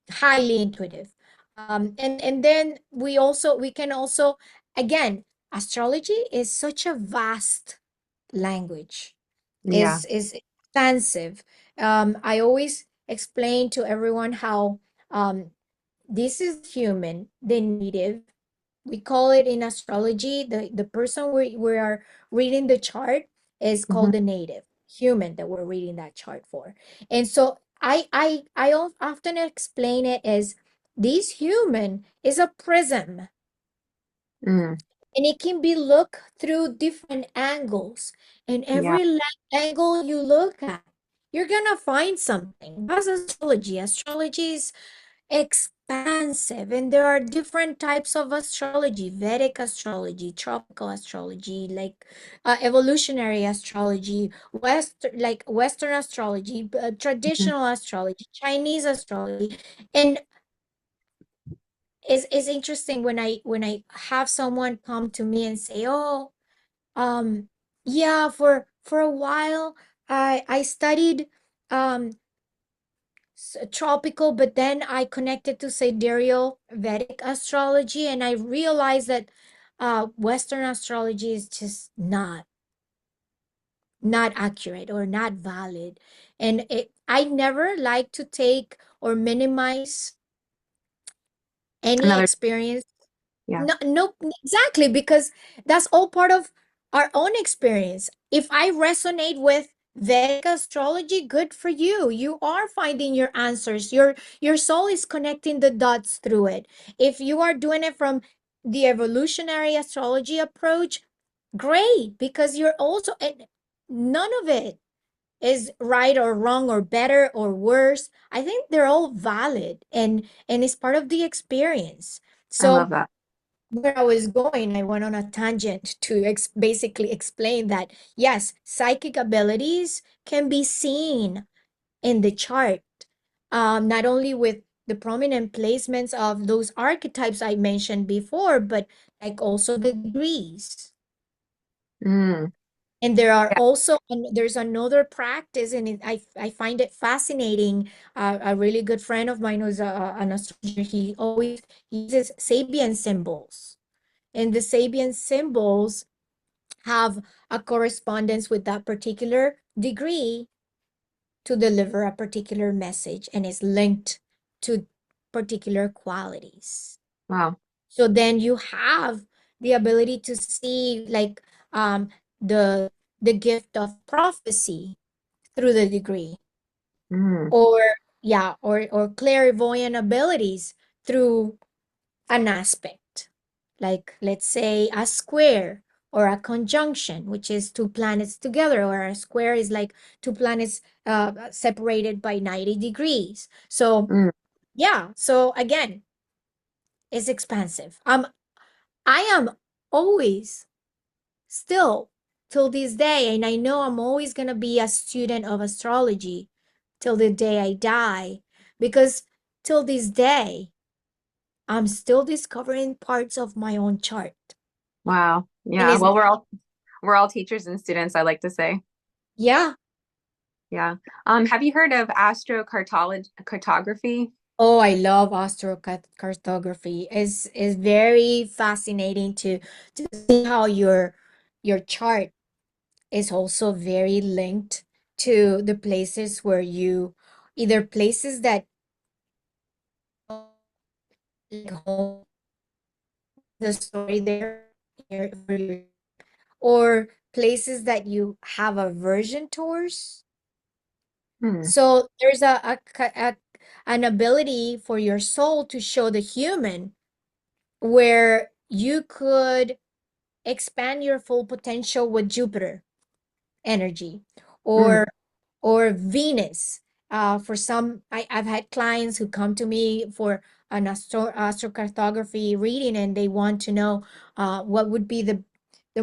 highly intuitive. And then we can also, again, astrology is such a vast language, Yeah. is expansive. I always explain to everyone how um this is human, the native. We call it in astrology, the person we are reading the chart is Hmm. called the native human that we're reading that chart for. And so often explain it as this human is a prism, Mm. and it can be looked through different angles, and Yeah. every angle you look at, you're gonna find something. That's astrology. Astrology is expansive, and there are different types of astrology: Vedic astrology, tropical astrology, like evolutionary astrology, Western astrology, Hmm. traditional astrology, Chinese astrology. And it's interesting when I have someone come to me and say, oh, um yeah, for a while I studied um tropical, but then I connected to sidereal Vedic astrology, and I realized that Western astrology is just not accurate or not valid. And I never like to take or minimize any Another. experience. Yeah. No, no, exactly, because that's all part of our own experience. If I resonate with Vedic astrology, good for you. You are finding your answers. Your soul is connecting the dots through it. If you are doing it from the evolutionary astrology approach, great, because you're also, and none of it is right or wrong or better or worse. I think they're all valid, and it's part of the experience. I love So that. where I was going, I went on a tangent to basically explain that yes, psychic abilities can be seen in the chart, not only with the prominent placements of those archetypes I mentioned before, but like also the degrees. Mm. And there are Yeah. also, there's another practice, and I find it fascinating. A really good friend of mine who's an astrologer, he always uses Sabian symbols. And the Sabian symbols have a correspondence with that particular degree to deliver a particular message, and is linked to particular qualities. Wow. So then you have the ability to see like um the the gift of prophecy through the degree, Mm. or yeah, or clairvoyant abilities through an aspect, like let's say a square or a conjunction, which is two planets together, or a square is like two planets separated by 90 degrees. So Mm. yeah, so again, it's expansive. I am always still till this day, and I know I'm always going to be a student of astrology till the day I die, because till this day I'm still discovering parts of my own chart. Wow. And Yeah. it's, Well, we're all teachers and students, I like to say. yeah. Yeah. Have you heard of cartography? Oh, I love astrocartography. It's very fascinating to see how your chart is also very linked to the places where you either places that like home, the story there for your, or places that you have aversion towards. Hmm. So there's an ability for your soul to show the human where you could expand your full potential with Jupiter energy Hmm. or Venus. For some, I've had clients who come to me for an astrocartography reading, and they want to know what would be the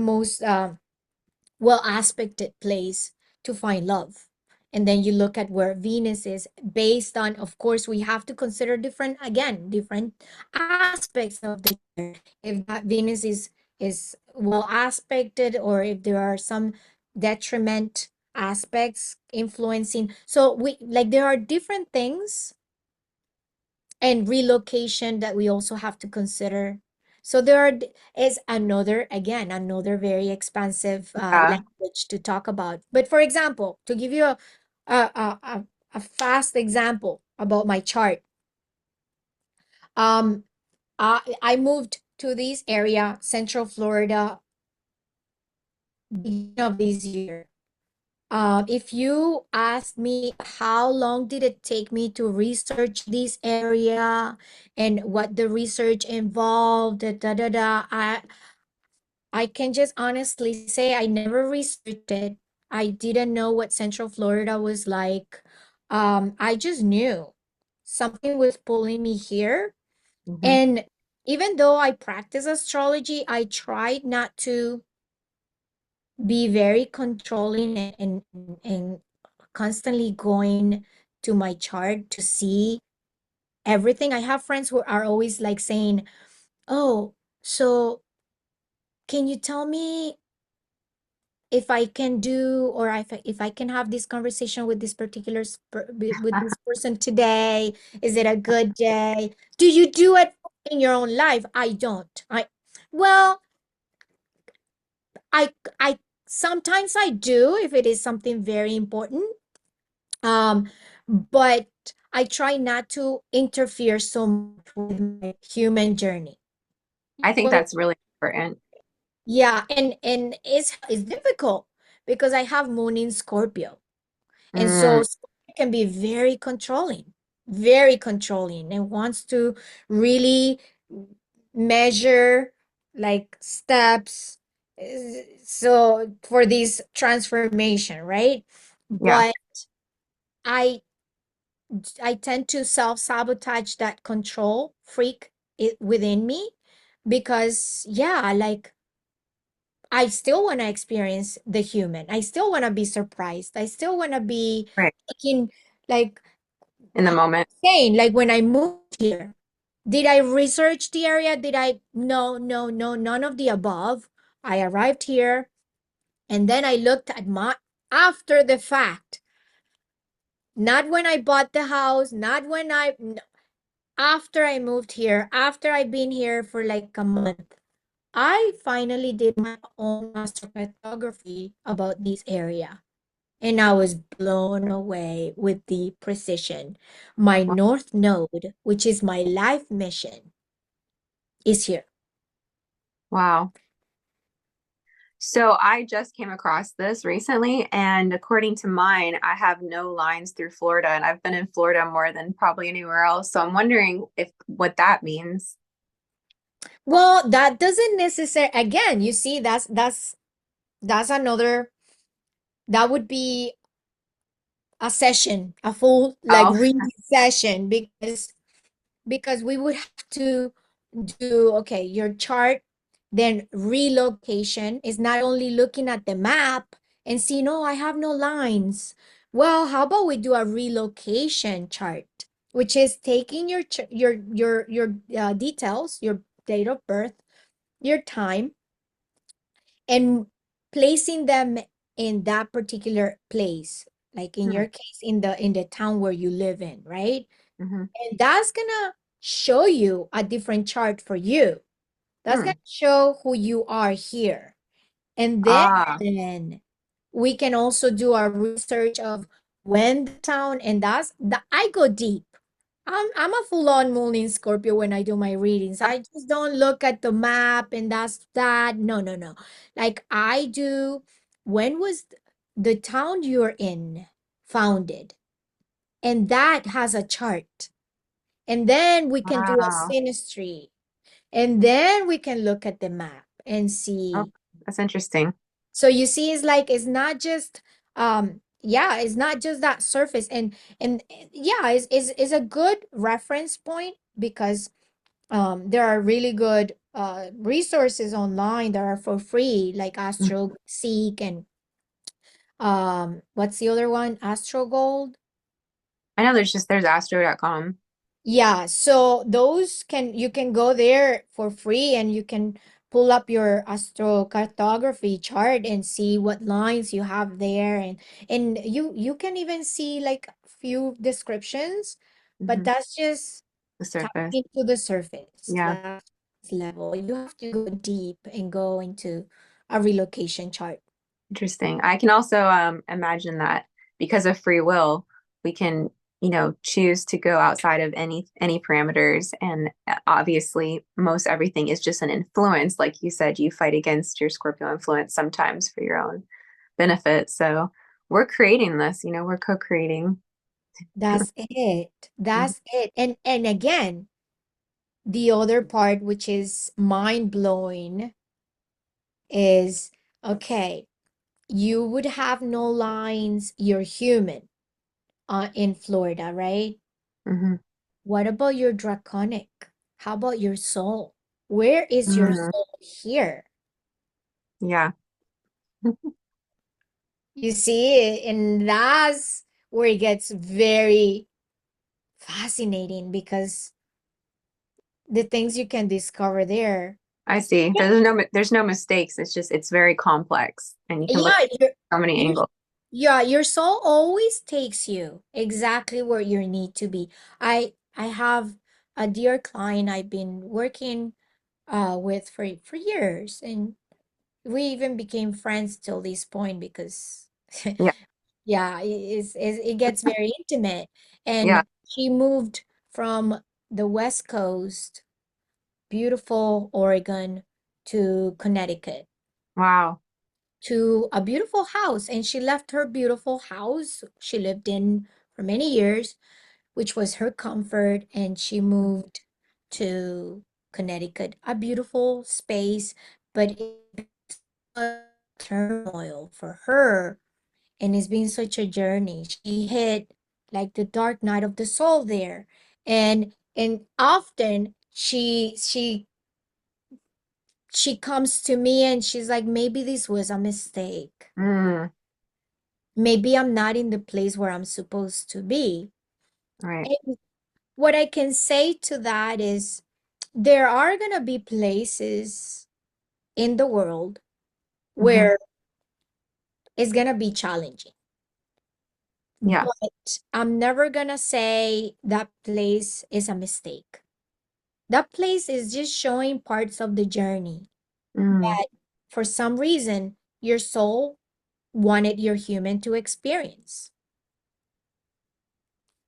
most well aspected place to find love. And then you look at where Venus is based on, of course, we have to consider different aspects of the year. If that Venus is well aspected, or if there are some detriment aspects influencing. So we like there are different things and relocation that we also have to consider. So is another very expansive Yeah. language to talk about. But for example, to give you a fast example about my chart, um, I moved to this area, Central Florida, beginning of this year. If you ask me how long did it take me to research this area and what the research involved, I can just honestly say I never researched it. I didn't know what Central Florida was like. I just knew something was pulling me here. Hmm. And even though I practice astrology, I tried not to be very controlling and constantly going to my chart to see everything. I have friends who are always like saying, "Oh, so can you tell me if I can do or if I can have this conversation with this particular with this person today? Is it a good day? Do you do it in your own life?" I don't. Well, I I sometimes I do if it is something very important. Um, but I try not to interfere so much with my human journey. I think Well, that's really important. yeah, and it's difficult because I have moon in Scorpio. And Mm. so Scorpio can be very controlling, and wants to really measure like steps so for this transformation, right? Yeah. But I I tend to self-sabotage that control freak within me because, yeah, like I still want to experience the human. I still want to be surprised. I still want to be Right. taking, like, In the moment. saying, like, when I moved here, did I research the area? Did I? No, no, no, none of the above. I arrived here and then I looked at my after the fact, not when I bought the house, not when after I moved here, after I've been here for like a month, I finally did my own astrocartography about this area. And I was blown away with the precision. My North Node, which is my life mission, is here. Wow. So I just came across this recently, and according to mine, I have no lines through Florida, and I've been in Florida more than probably anywhere else. So I'm wondering if what that means. Well, that doesn't necessarily, again, you see, that's another, that would be a session, a full like Oh, reading session because we would have to do, okay, your chart, then relocation is not only looking at the map and see, no, I have no lines. Well, how about we do a relocation chart, which is taking your details, your date of birth, your time, and placing them in that particular place, like in hmm. your case, in the town where you live in, right? Hmm. And that's gonna show you a different chart for you. That's Hmm. gonna show who you are here. And Ah, then We can also do our research of when the town, and that's that I go deep. I'm a full-on moon in Scorpio when I do my readings. I just don't look at the map and that's that. No, no, no. Like I do, when was the town you're in founded? And that has a chart. And then we can do a Wow. synastry. And then we can look at the map and Oh, see. that's interesting. So you see, it's like it's not just yeah, it's not just that surface. And yeah, is a good reference point because there are really good resources online that are for free, like Mm. Astro Seek and what's the other one? Astro Gold. I know there's astro.com. Yeah, so those can you can go there for free and you can pull up your astrocartography chart and see what lines you have there and you can even see like few descriptions, but Hmm. that's just The surface. tapping into the surface. Yeah. That's level. You have to go deep and go into a relocation chart. Interesting. I can also imagine that because of free will, we can, choose to go outside of any parameters. And obviously, most everything is just an influence. Like you said, you fight against your Scorpio influence sometimes for your own benefit. So we're creating this, we're co-creating. That's it. Mhm. That's it. And again, the other part, which is mind blowing, is okay, you would have no lines, you're human in Florida, right? Mhm. What about your draconic? How about your soul? Where is your Mm. soul here? Yeah, You see, and that's where it gets very fascinating because the things you can discover there. I see. There's no mistakes. It's very complex, and you can look Yeah, at so many you angles. yeah, your soul always takes you exactly where you need to be. I have a dear client I've been working with for years, and we even became friends till this point because Yeah, yeah, it gets very intimate. yeah. And she moved from the West Coast, beautiful Oregon, to Connecticut, Wow. to a beautiful house. And she left her beautiful house she lived in for many years, which was her comfort, and she moved to Connecticut, a beautiful space, but it's a turmoil for her. And it's been such a journey. She hit like the dark night of the soul there. And often she comes to me and she's like, maybe this was a mistake. Mm, Maybe I'm not in the place where I'm supposed to be. right. And what I can say to that is there are going to be places in the world Hmm. where it's going to be challenging. Yeah. But I'm never going to say that place is a mistake. That place is just showing parts of the journey Mm, that for some reason your soul wanted your human to experience.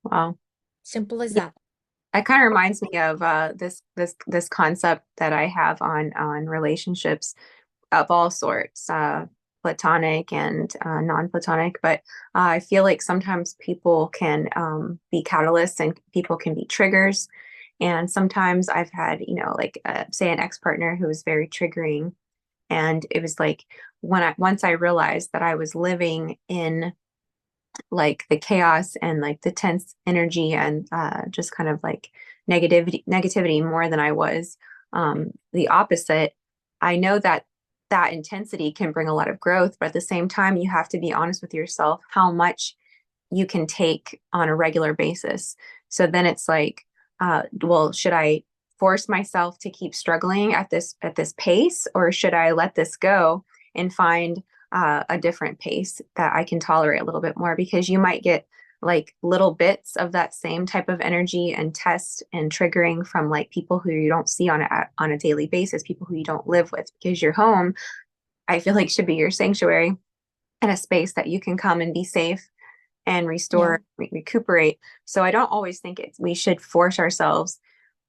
wow. Simple as Yeah. that. That kind of reminds me of this concept that I have on relationships of all sorts, platonic and non-platonic. But I feel like sometimes people can be catalysts and people can be triggers. And sometimes I've had, like say an ex-partner who was very triggering. And it was like once I realized that I was living in like the chaos and like the tense energy and just kind of like negativity more than I was the opposite. I know that that intensity can bring a lot of growth, but at the same time, you have to be honest with yourself how much you can take on a regular basis. So then it's like, well, should I force myself to keep struggling at this pace, or should I let this go and find a different pace that I can tolerate a little bit more? Because you might get like little bits of that same type of energy and test and triggering from like people who you don't see on a daily basis, people who you don't live with, because your home, I feel like, should be your sanctuary. and a space that you can come and be safe and Yeah. restore, recuperate. So I don't always think we should force ourselves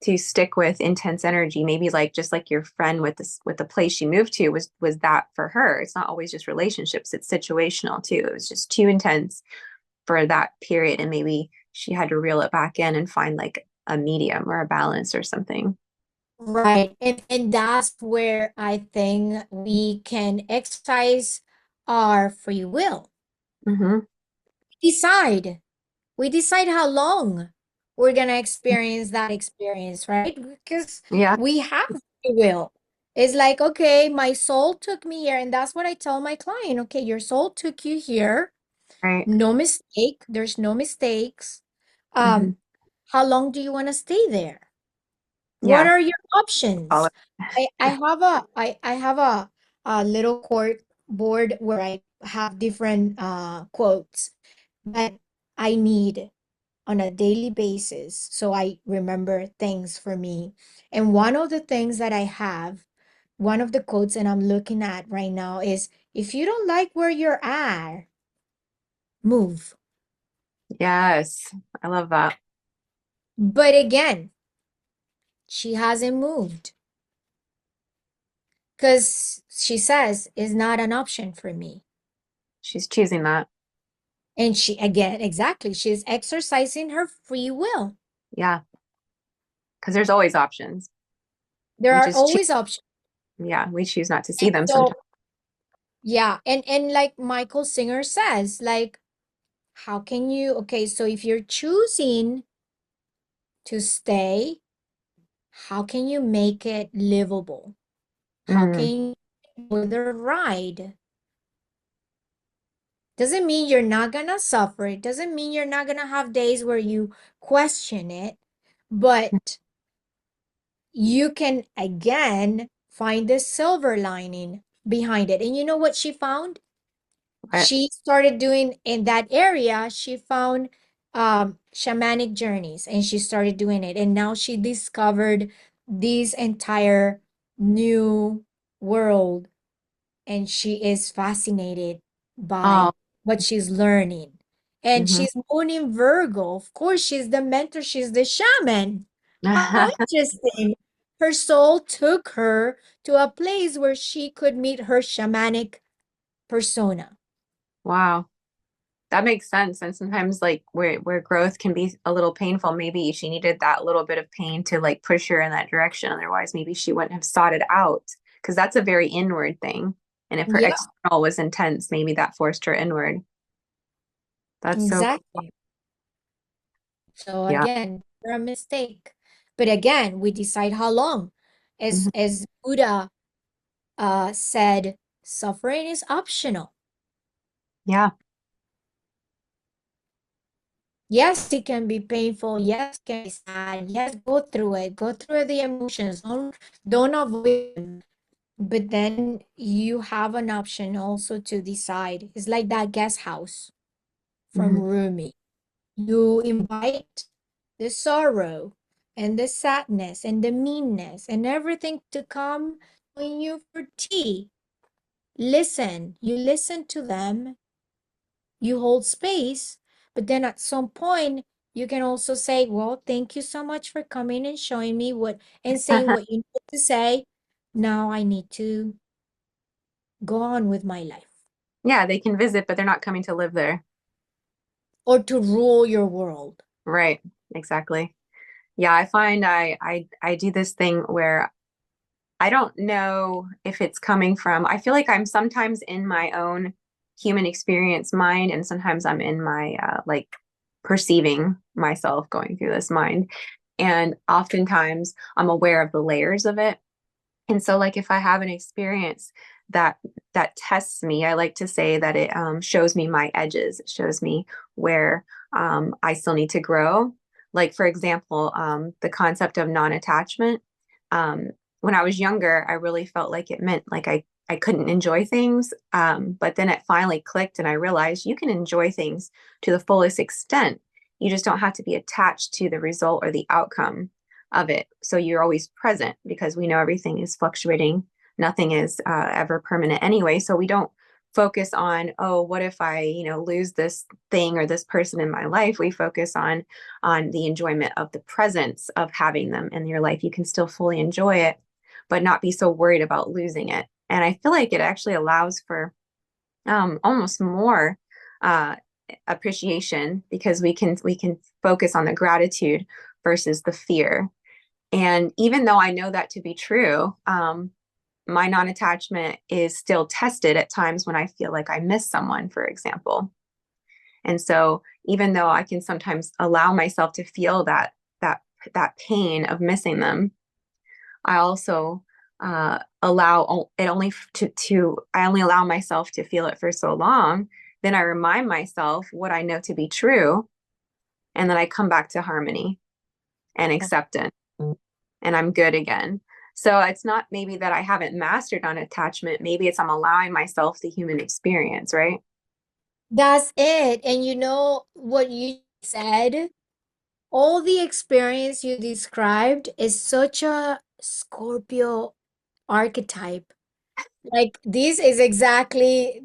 to stick with intense energy. Maybe like just like your friend with this with the place she moved to was that for her. It's not always just relationships, it's situational too. It was just too intense for that period, and maybe she had to reel it back in and find like a medium or a balance or something. Right. And that's where I think we can exercise our free will. Hmm. Decide. We decide how long we're gonna experience that experience, right? Because Yeah. we have free will. It's like, okay, my soul took me here, and that's what I tell my client. Okay, your soul took you here. Right. No mistake. There's no mistakes. Hmm. Um, how long do you want to stay there? What Yeah. are your All of options? I have a little court board where I have different quotes that I need on a daily basis so I remember things for me. And one of the things that I have, one of the quotes that I'm looking at right now is if you don't like where you're at, move. Yes. I love that. But again, she hasn't moved because she says it's not an option for me. She's choosing that. And she, again, exactly, she's exercising her free will. Yeah. Because there's always options. There We are just choose, always options. yeah, we choose not to see And them sometimes. so, yeah, and like Michael Singer says, like, how can you, okay, so if you're choosing to stay, how can you make it livable? How can Mm, you enjoy the ride? Doesn't mean you're not gonna suffer. It doesn't mean you're not gonna have days where you question it, but you can again find the silver lining behind it. And you know what she found? but She started doing in that area, she found shamanic journeys and she started doing it. And now she discovered this entire new world and she is fascinated by oh, what she's learning. And hmm. she's moon in Virgo. Of course, she's the mentor, she's the shaman. How interesting. Her soul took her to a place where she could meet her shamanic persona. Wow. That makes sense. And sometimes like where growth can be a little painful, maybe she needed that little bit of pain to like push her in that direction. Otherwise, maybe she wouldn't have sought it out because that's a very inward thing. And if her Yeah, external was intense, maybe that forced her inward. That's so cool. exactly. So Yeah. again, a mistake. But again, we decide how long. Mhm. As Buddha said, suffering is optional. Yeah. Yes, it can be painful. Yes, it can be sad. Yes, go through it. Go through the emotions. Don't avoid them. But then you have an option also to decide. It's like that guest house from Hmm. Rumi. You invite the sorrow and the sadness and the meanness and everything to come on you for tea. Listen. You listen to them, you hold space, but then at some point you can also say, well, thank you so much for coming and showing me what and saying what you need to say. Now I need to go on with my life Yeah, they can visit, but they're not coming to live there. or to rule your world. Right. Exactly. Yeah, I find I do this thing where I don't know if it's coming from, I feel like I'm sometimes in my own human experience mind, and sometimes I'm in my like perceiving myself going through this mind. And oftentimes I'm aware of the layers of it. And so like if I have an experience that that tests me, I like to say that it shows me my edges. It shows me where I still need to grow. Like for example, the concept of non-attachment. Um, when I was younger, I really felt like it meant like I couldn't enjoy things. But then it finally clicked and I realized you can enjoy things to the fullest extent. You just don't have to be attached to the result or the outcome of it. So you're always present because we know everything is fluctuating. Nothing is ever permanent anyway. So we don't focus on, oh, what if I, lose this thing or this person in my life. We focus on the enjoyment of the presence of having them in your life. You can still fully enjoy it, but not be so worried about losing it. And I feel like it actually allows for almost more uh, appreciation, because we can focus on the gratitude versus the fear. And even though I know that to be true, my non-attachment is still tested at times when I feel like I miss someone, for example. And so even though I can sometimes allow myself to feel that pain of missing them, I also allow it only to I only allow myself to feel it for so long. Then I remind myself what I know to be true, and then I come back to harmony and acceptance, and I'm good again. So it's not maybe that I haven't mastered on attachment. Maybe it's I'm allowing myself the human experience, right? That's it. And you know what you said? All the experience you described is such a Scorpio archetype. Like this is exactly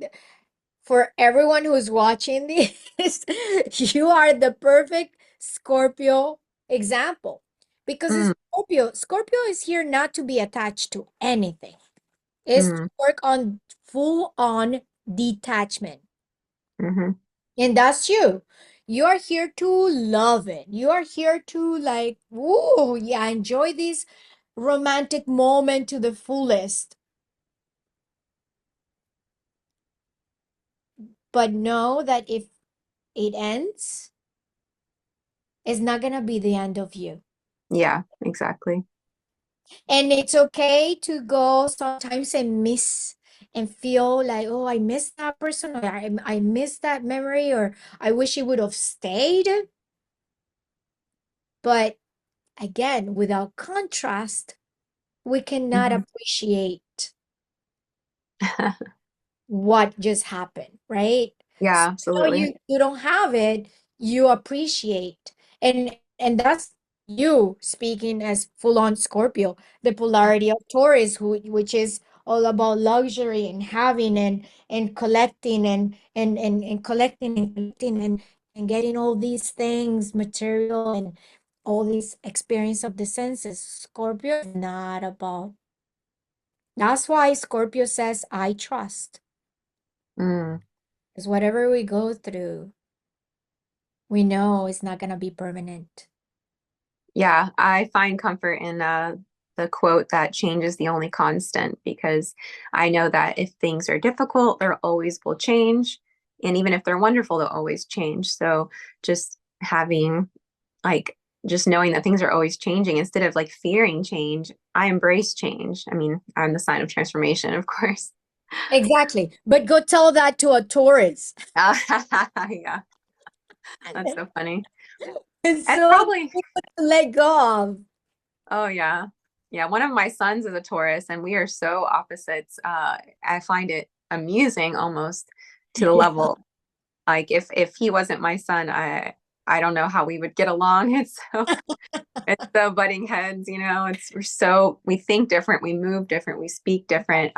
for everyone who's watching this, you are the perfect Scorpio example. Because Mm, Scorpio is here not to be attached to anything. It's to mm, work on full on detachment. mm-hmm. And that's you. You are here to love it. You are here to like, woo, yeah, enjoy this romantic moment to the fullest. But know that if it ends, it's not gonna be the end of you. Yeah, exactly. And it's okay to go sometimes and miss and feel like, oh, I miss that person, or I miss that memory, or I wish it would have stayed. But again, without contrast, we cannot Hmm. appreciate what just happened, right? So Yeah, absolutely. you don't have it, you appreciate. And that's you speaking as full-on Scorpio, the polarity of Taurus, which is all about luxury and having and collecting and collecting and collecting and getting all these things, material and all these experience of the senses. Scorpio is not about. That's why Scorpio says, I trust. Mm. Because whatever we go through, we know it's not going to be permanent. Yeah, I find comfort in the quote that change is the only constant, because I know that if things are difficult, there always will change. And even if they're wonderful, they'll always change. So just having like just knowing that things are always changing instead of like fearing change, I embrace change. I mean, I'm the sign of transformation, of course. Exactly. But go tell that to a Taurus. Yeah, that's so funny. It's And so probably, difficult to let go of. oh yeah. Yeah, one of my sons is a Taurus and we are so opposites. I find it amusing almost to the level like if he wasn't my son, I don't know how we would get along. It's so butting heads, we think different, we move different, we speak different.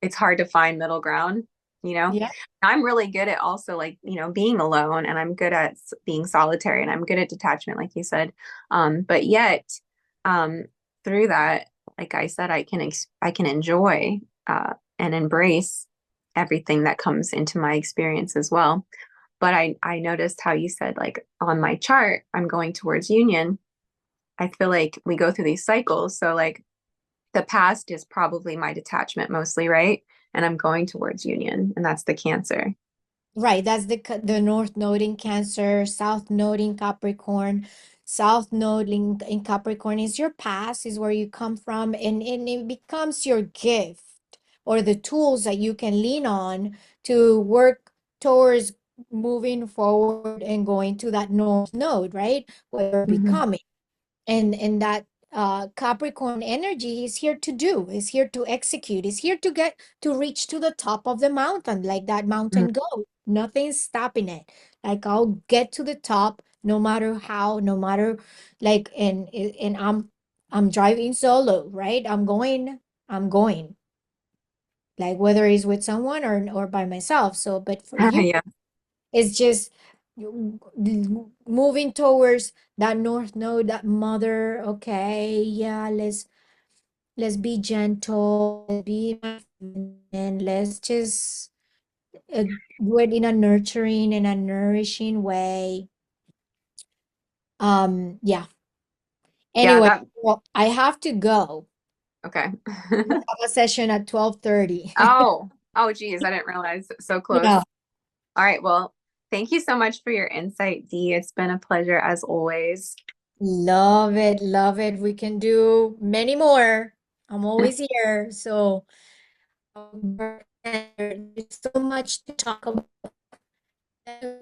It's hard to find middle ground, you know. Yeah. I'm really good at also like, being alone, and I'm good at being solitary, and I'm good at detachment, like you said. But yet, um, through that, like I said, I can enjoy and embrace everything that comes into my experience as well. But I noticed how you said like on my chart, I'm going towards union. I feel like we go through these cycles. So like the past is probably my detachment mostly, right? And I'm going towards union, and that's the Cancer. Right. That's the North Node in Cancer, South Node in Capricorn. South Node in Capricorn is your past, is where you come from, and it becomes your gift or the tools that you can lean on to work towards moving forward and going to that North Node, right? Where you're Hmm. becoming. And that Capricorn energy is here to do, is here to execute, is here to get to reach to the top of the mountain, like that mountain goat. Nothing's stopping it. Like I'll get to the top no matter how, no matter like and I'm driving solo, right? I'm going. like whether it's with someone or by myself. So, but for you, Yeah. it's just moving towards that north node, that mother. Okay, yeah, let's be gentle, let's be my and let's just do it in a nurturing and a nourishing way. Yeah. Yeah, Anyway, that well, I have to go. okay. We have a session at 12:30. Oh, geez, I didn't realize so close. Yeah. All right, well, thank you so much for your insight, Dee. It's been a pleasure as always. Love it, love it. We can do many more. I'm always here. So there's so much to talk about.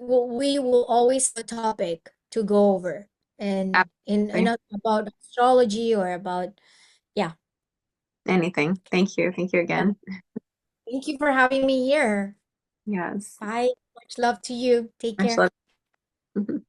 We will always have a topic to go over and in Absolutely. about astrology or about yeah. Anything. Thank you. Thank you Yeah. again. Thank you for having me here. Yes. Bye. Much love to you. Take Much care. love.